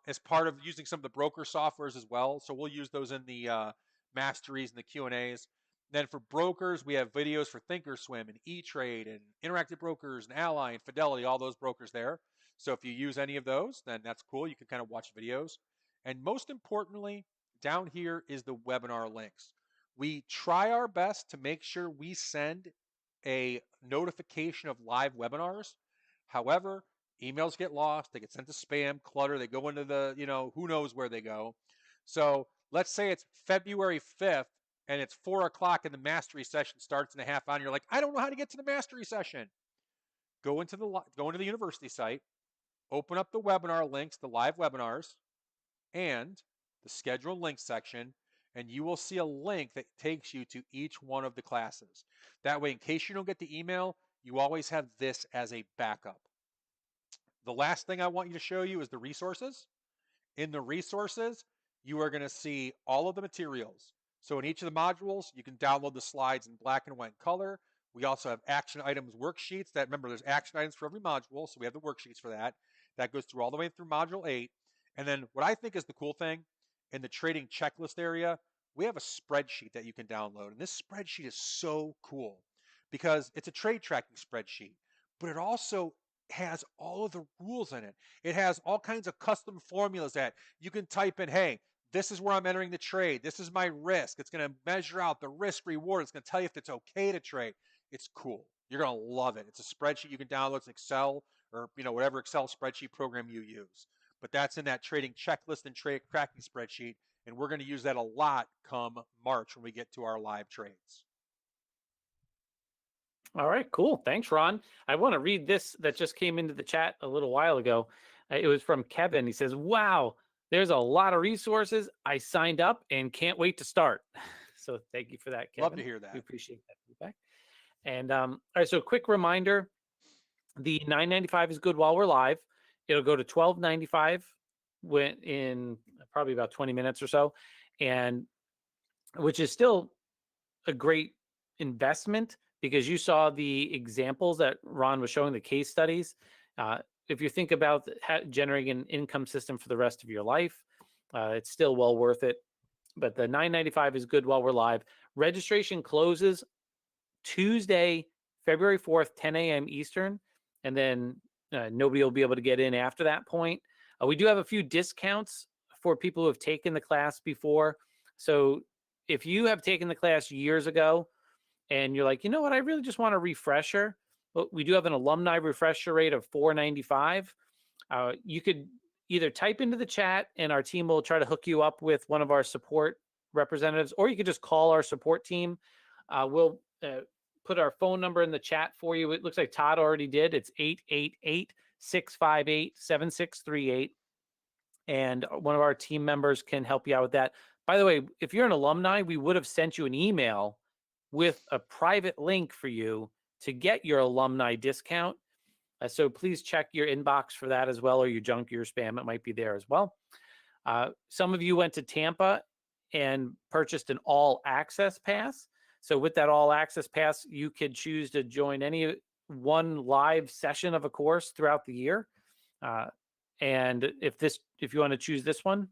A: as part of using some of the broker softwares as well. So we'll use those in the masteries and the Q&As. Then for brokers, we have videos for Thinkorswim and E-Trade and Interactive Brokers and Ally and Fidelity, all those brokers there. So if you use any of those, then that's cool. You can kind of watch videos. And most importantly, down here is the webinar links. We try our best to make sure we send a notification of live webinars. However, emails get lost, they get sent to spam, clutter, they go into the, who knows where they go. So let's say it's February 5th and it's 4 o'clock and the mastery session starts in a half hour. And you're like, I don't know how to get to the mastery session. Go into the university site, open up the webinar links, the live webinars, and the schedule links section, and you will see a link that takes you to each one of the classes. That way, in case you don't get the email, you always have this as a backup. The last thing I want you to show you is the resources. In the resources, you are going to see all of the materials. So in each of the modules, you can download the slides in black and white color. We also have action items worksheets that, remember, there's action items for every module. So we have the worksheets for that. That goes through all the way through module 8. And then what I think is the cool thing, in the trading checklist area, we have a spreadsheet that you can download. And this spreadsheet is so cool because it's a trade tracking spreadsheet, but it also has all of the rules in it. It has all kinds of custom formulas that you can type in, hey, this is where I'm entering the trade. This is my risk. It's going to measure out the risk reward. It's going to tell you if it's okay to trade. It's cool. You're going to love it. It's a spreadsheet you can download. It's Excel or whatever Excel spreadsheet program you use. But that's in that trading checklist and trade tracking spreadsheet. And we're going to use that a lot come March when we get to our live trades.
B: All right, cool. Thanks, Ron. I want to read this that just came into the chat a little while ago. It was from Kevin. He says, wow, there's a lot of resources. I signed up and can't wait to start. So thank you for that, Kevin.
A: Love to hear that.
B: We appreciate that feedback. And all right, so quick reminder, the $9.95 is good while we're live. It'll go to $12.95 in probably about 20 minutes or so, and which is still a great investment because you saw the examples that Ron was showing, the case studies. If you think about generating an income system for the rest of your life, it's still well worth it. But the $9.95 is good while we're live. Registration closes Tuesday, February 4th, 10 a.m. Eastern, and then nobody will be able to get in after that point. We do have a few discounts for people who have taken the class before. So if you have taken the class years ago and you're like, you know what, I really just want a refresher. But we do have an alumni refresher rate of $4.95. You could either type into the chat and our team will try to hook you up with one of our support representatives, or you could just call our support team. We'll put our phone number in the chat for you. It looks like Todd already did. It's 888-658-7638. And one of our team members can help you out with that. By the way, if you're an alumni, we would have sent you an email with a private link for you to get your alumni discount. So please check your inbox for that as well, or your junk, your spam. It might be there as well. Some of you went to Tampa and purchased an all access pass. So with that all access pass, you could choose to join any one live session of a course throughout the year. And if you want to choose this one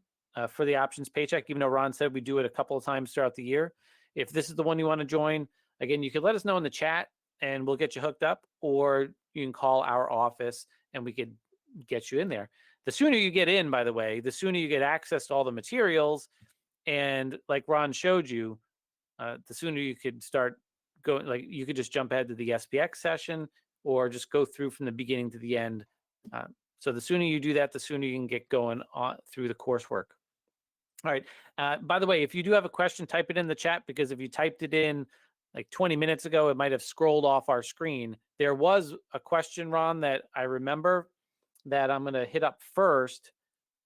B: for the options paycheck, even though Ron said we do it a couple of times throughout the year, if this is the one you want to join, again, you could let us know in the chat and we'll get you hooked up, or you can call our office and we could get you in there. The sooner you get in, by the way, the sooner you get access to all the materials. And like Ron showed you, the sooner you could start going, like you could just jump ahead to the SPX session or just go through from the beginning to the end. So the sooner you do that, the sooner you can get going on through the coursework. All right. By the way, if you do have a question, type it in the chat, because if you typed it in like 20 minutes ago, it might have scrolled off our screen. There was a question, Ron, that I remember that I'm going to hit up first,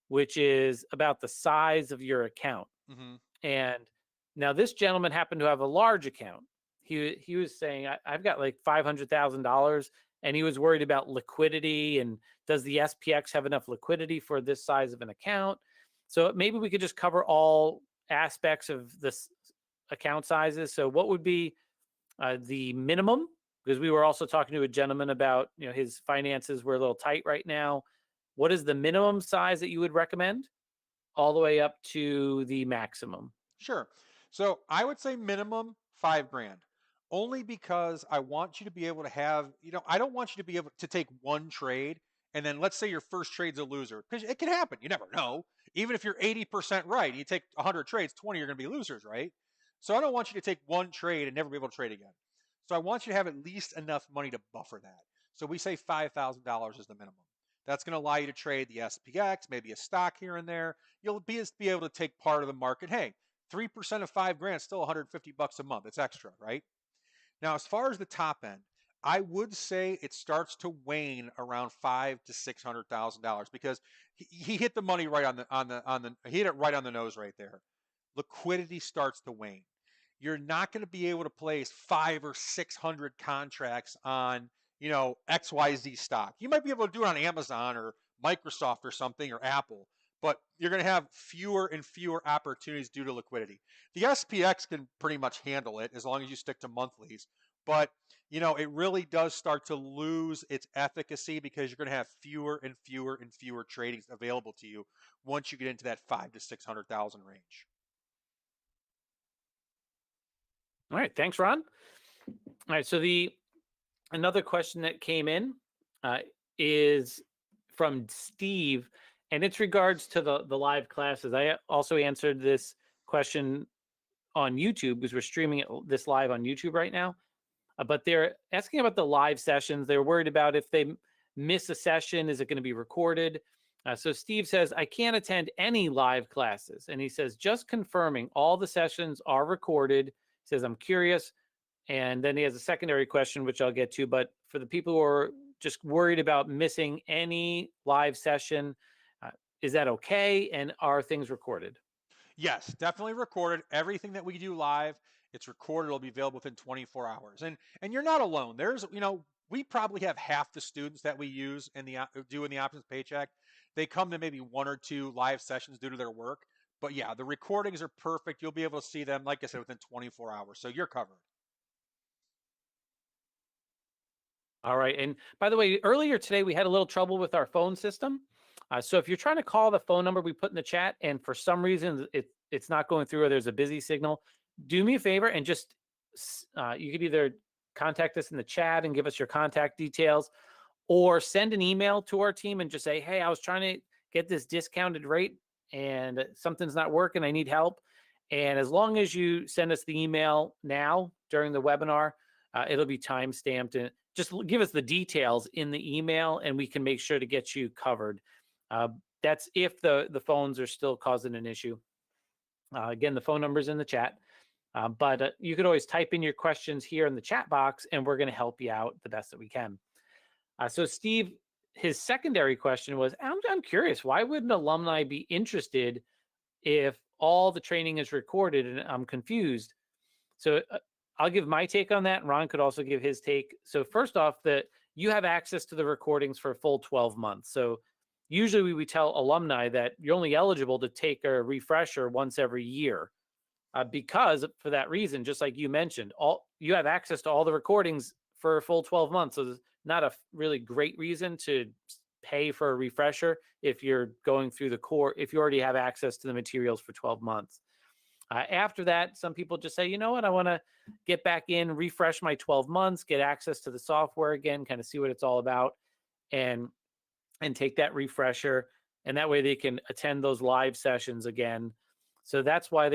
B: which is about the size of your account.
A: Mm-hmm.
B: And now this gentleman happened to have a large account. He was saying, I've got like $500,000, and he was worried about liquidity, and does the SPX have enough liquidity for this size of an account? So maybe we could just cover all aspects of this account sizes. So what would be the minimum? Because we were also talking to a gentleman about, his finances were a little tight right now. What is the minimum size that you would recommend, all the way up to the maximum?
A: Sure. So I would say minimum $5,000, only because I want you to be able to have, I don't want you to be able to take one trade and then let's say your first trade's a loser, because it can happen. You never know. Even if you're 80% right, you take 100 trades, 20 are going to be losers, right? So I don't want you to take one trade and never be able to trade again. So I want you to have at least enough money to buffer that. So we say $5,000 is the minimum. That's going to allow you to trade the SPX, maybe a stock here and there. You'll be able to take part of the market. Hey, 3% of $5,000 is still $150 a month. It's extra, right? Now, as far as the top end, I would say it starts to wane around $500,000 to $600,000, because he hit the money right he hit it right on the nose right there. Liquidity starts to wane. You're not going to be able to place 500 or 600 contracts on, XYZ stock. You might be able to do it on Amazon or Microsoft or something, or Apple, but you're going to have fewer and fewer opportunities due to liquidity. The SPX can pretty much handle it as long as you stick to monthlies, but it really does start to lose its efficacy, because you're going to have fewer and fewer and fewer tradings available to you once you get into that 500,000 to 600,000 range.
B: All right, thanks, Ron. All right, so another question that came in is from Steve, and it's regards to the live classes. I also answered this question on YouTube, because we're streaming this live on YouTube right now. But they're asking about the live sessions. They're worried about if they miss a session, is it going to be recorded? So Steve says, I can't attend any live classes. And he says, just confirming all the sessions are recorded. He says, I'm curious. And then he has a secondary question, which I'll get to. But for the people who are just worried about missing any live session, is that okay? And are things recorded?
A: Yes, definitely recorded. Everything that we do live, it's recorded. It'll be available within 24 hours. And you're not alone. There's, we probably have half the students that we use in the options paycheck. They come to maybe one or two live sessions due to their work. But yeah, the recordings are perfect. You'll be able to see them, like I said, within 24 hours. So you're covered.
B: All right. And by the way, earlier today, we had a little trouble with our phone system. So if you're trying to call the phone number we put in the chat, and for some reason it's not going through, or there's a busy signal, do me a favor and just, you could either contact us in the chat and give us your contact details, or send an email to our team and just say, hey, I was trying to get this discounted rate and something's not working. I need help. And as long as you send us the email now, during the webinar. It'll be time stamped, and just give us the details in the email and we can make sure to get you covered. That's if the phones are still causing an issue. Again, the phone number's in the chat, but you could always type in your questions here in the chat box and we're going to help you out the best that we can. So Steve, his secondary question was, I'm curious, why would an alumni be interested if all the training is recorded? And I'm confused. So I'll give my take on that. And Ron could also give his take. So first off, that you have access to the recordings for a full 12 months. So usually we tell alumni that you're only eligible to take a refresher once every year, because for that reason, just like you mentioned, you have access to all the recordings for a full 12 months. So there's not a really great reason to pay for a refresher if you're going through the core, if you already have access to the materials for 12 months. After that, some people just say, you know what, I want to get back in, refresh my 12 months, get access to the software again, kind of see what it's all about, and take that refresher. And that way they can attend those live sessions again. So that's why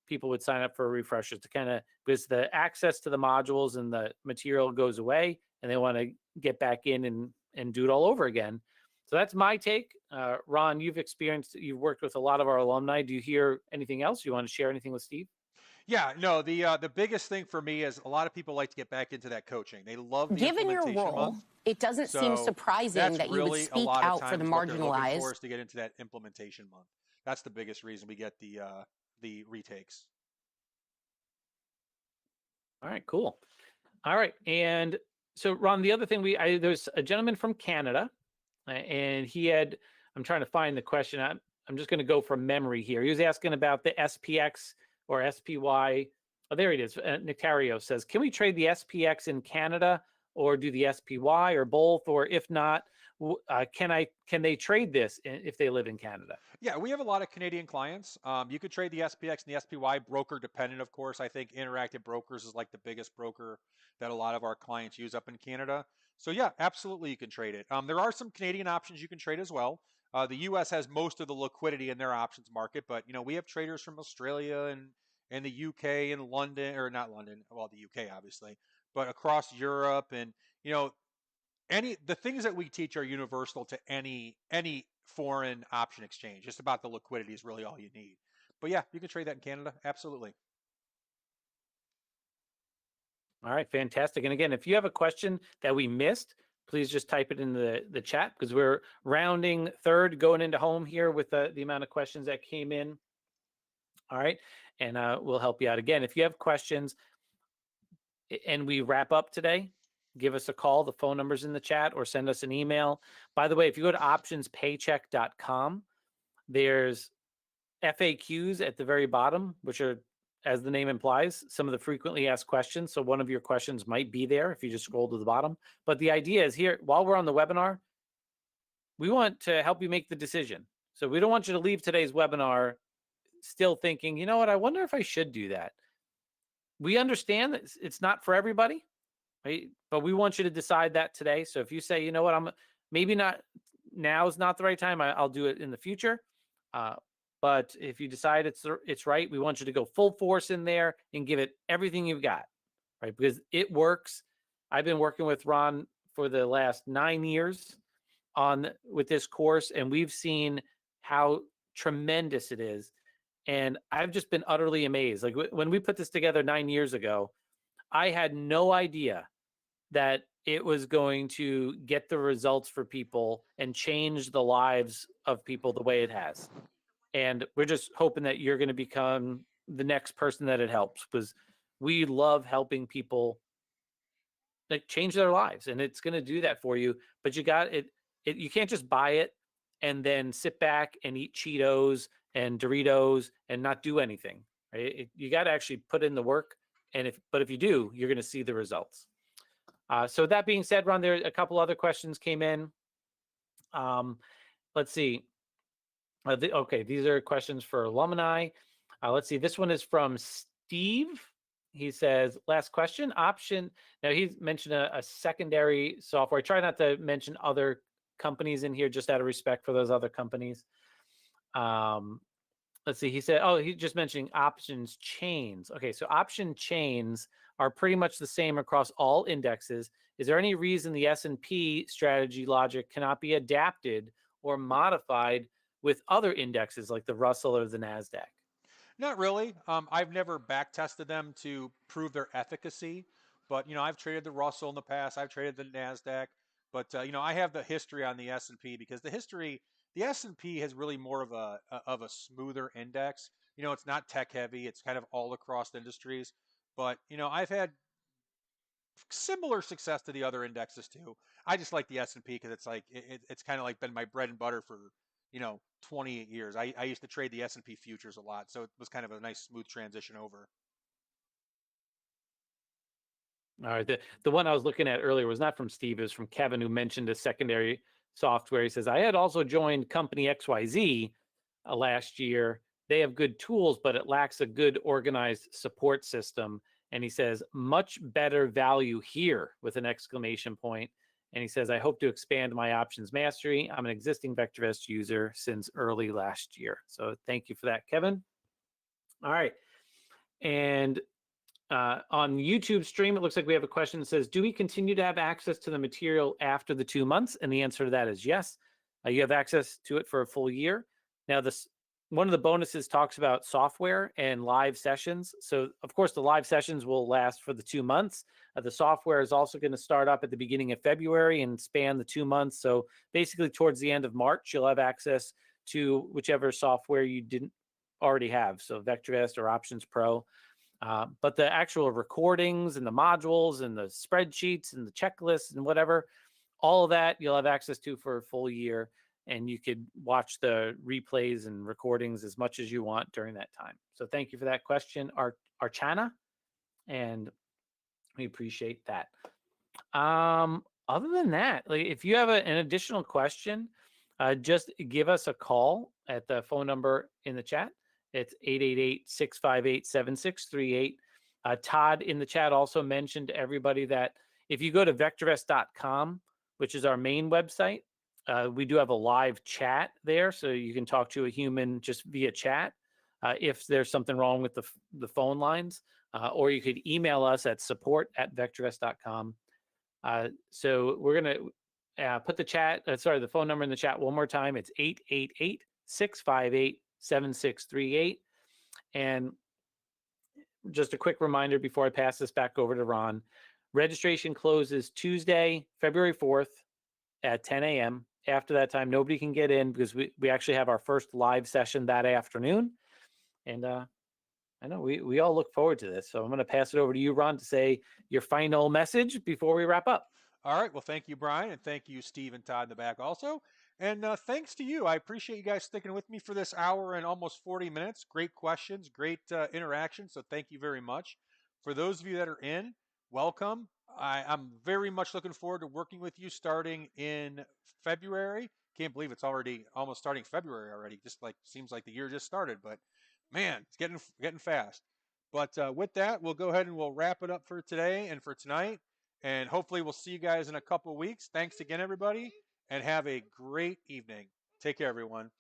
B: people would sign up for refreshers, to kind of, because the access to the modules and the material goes away and they want to get back in and do it all over again. So that's my take. Ron, you've worked with a lot of our alumni. Do you hear anything else? You want to share anything with Steve?
A: Yeah, no, the biggest thing for me is a lot of people like to get back into that coaching. They love the
C: Given your
A: implementation
C: role,
A: month.
C: it doesn't seem
A: So
C: surprising that you would
A: really a
C: speak
A: lot of
C: out for the
A: times what they're looking for
C: marginalized.
A: is to get into that implementation month. That's the biggest reason we get the retakes.
B: All right, cool. All right, and so Ron, the other thing there's a gentleman from Canada, and he had, I'm trying to find the question. I'm just going to go from memory here. He was asking about the SPX or SPY. Oh, there it is. Nicario says, can we trade the SPX in Canada or do the SPY or both? Or if not, can they trade this if they live in Canada?
A: Yeah, we have a lot of Canadian clients. You could trade the SPX and the SPY, broker dependent, of course. I think Interactive Brokers is like the biggest broker that a lot of our clients use up in Canada. So yeah, absolutely you can trade it. There are some Canadian options you can trade as well. The US has most of the liquidity in their options market, but we have traders from Australia and the UK and London, or not London, well, the UK obviously, but across Europe. And the things that we teach are universal to any foreign option exchange. Just about the liquidity is really all you need. But yeah, you can trade that in Canada. Absolutely.
B: All right, fantastic. And again, if you have a question that we missed, please just type it in the chat, because we're rounding third, going into home here with the amount of questions that came in. All right, and we'll help you out. Again, if you have questions and we wrap up today, give us a call. The phone number's in the chat, or send us an email. By the way, if you go to optionspaycheck.com, there's FAQs at the very bottom, which are, as the name implies, some of the frequently asked questions. So one of your questions might be there if you just scroll to the bottom. But the idea is, here, while we're on the webinar, we want to help you make the decision. So we don't want you to leave today's webinar still thinking, you know what, I wonder if I should do that. We understand that it's not for everybody, right? But we want you to decide that today. So if you say, you know what, maybe not, now is not the right time, I'll do it in the future. But if you decide it's right, we want you to go full force in there and give it everything you've got, right? Because it works. I've been working with Ron for the last 9 years with this course, and we've seen how tremendous it is. And I've just been utterly amazed. Like when we put this together 9 years ago, I had no idea that it was going to get the results for people and change the lives of people the way it has. And we're just hoping that you're going to become the next person that it helps, because we love helping people like change their lives, and it's going to do that for you. But you got it. You can't just buy it and then sit back and eat Cheetos and Doritos and not do anything. Right? You got to actually put in the work. And if you do, you're going to see the results. So that being said, Ron, there a couple other questions came in. Let's see. Okay, these are questions for alumni. Let's see. This one is from Steve. He says, last question, option. Now, he's mentioned a secondary software. I try not to mention other companies in here just out of respect for those other companies. Let's see. He said, he's just mentioning options chains. Okay, so option chains are pretty much the same across all indexes. Is there any reason the S&P strategy logic cannot be adapted or modified with other indexes like the Russell or the Nasdaq?
A: Not really. I've never back tested them to prove their efficacy, but I've traded the Russell in the past. I've traded the Nasdaq, but I have the history on the S&P because the S&P has really more of a smoother index. It's not tech heavy. It's kind of all across industries, but I've had similar success to the other indexes too. I just like the S&P because it's kind of like been my bread and butter for 28 years. I used to trade the S&P futures a lot, so it was kind of a nice smooth transition over.
B: All right. The one I was looking at earlier was not from Steve, it was from Kevin, who mentioned a secondary software. He says, I had also joined company XYZ last year. They have good tools, but it lacks a good organized support system. And he says, much better value here with an exclamation point. And he says, I hope to expand my options mastery. I'm an existing VectorVest user since early last year. So thank you for that, Kevin. All right. And on YouTube stream, it looks like we have a question that says, do we continue to have access to the material after the 2 months? And the answer to that is yes. You have access to it for a full year. Now, one of the bonuses talks about software and live sessions. So, of course, the live sessions will last for the 2 months. The software is also going to start up at the beginning of February and span the 2 months. So, basically, towards the end of March, you'll have access to whichever software you didn't already have. So, VectorVest or Options Pro. But the actual recordings and the modules and the spreadsheets and the checklists and whatever, all of that you'll have access to for a full year. And you could watch the replays and recordings as much as you want during that time. So thank you for that question, Archana. And we appreciate that. Other than that, like if you have an additional question, just give us a call at the phone number in the chat. It's 888-658-7638. Todd in the chat also mentioned to everybody that if you go to VectorVest.com, which is our main website, we do have a live chat there, so you can talk to a human just via chat if there's something wrong with the phone lines, or you could email us at support@VectorVest.com. So we're going to put the phone number in the chat one more time. It's 888-658-7638. And just a quick reminder before I pass this back over to Ron, registration closes Tuesday, February 4th at 10 a.m. After that time, nobody can get in because we actually have our first live session that afternoon. And I know we all look forward to this. So I'm going to pass it over to you, Ron, to say your final message before we wrap up.
A: All right. Well, thank you, Brian, and thank you, Steve and Todd in the back also. And thanks to you. I appreciate you guys sticking with me for this hour and almost 40 minutes. Great questions, great interaction. So thank you very much. For those of you that are in, welcome. I'm very much looking forward to working with you starting in February. Can't believe it's already almost starting February already. Just like seems like the year just started, but man, it's getting fast. But with that, we'll go ahead and we'll wrap it up for today and for tonight. And hopefully we'll see you guys in a couple weeks. Thanks again, everybody, and have a great evening. Take care, everyone.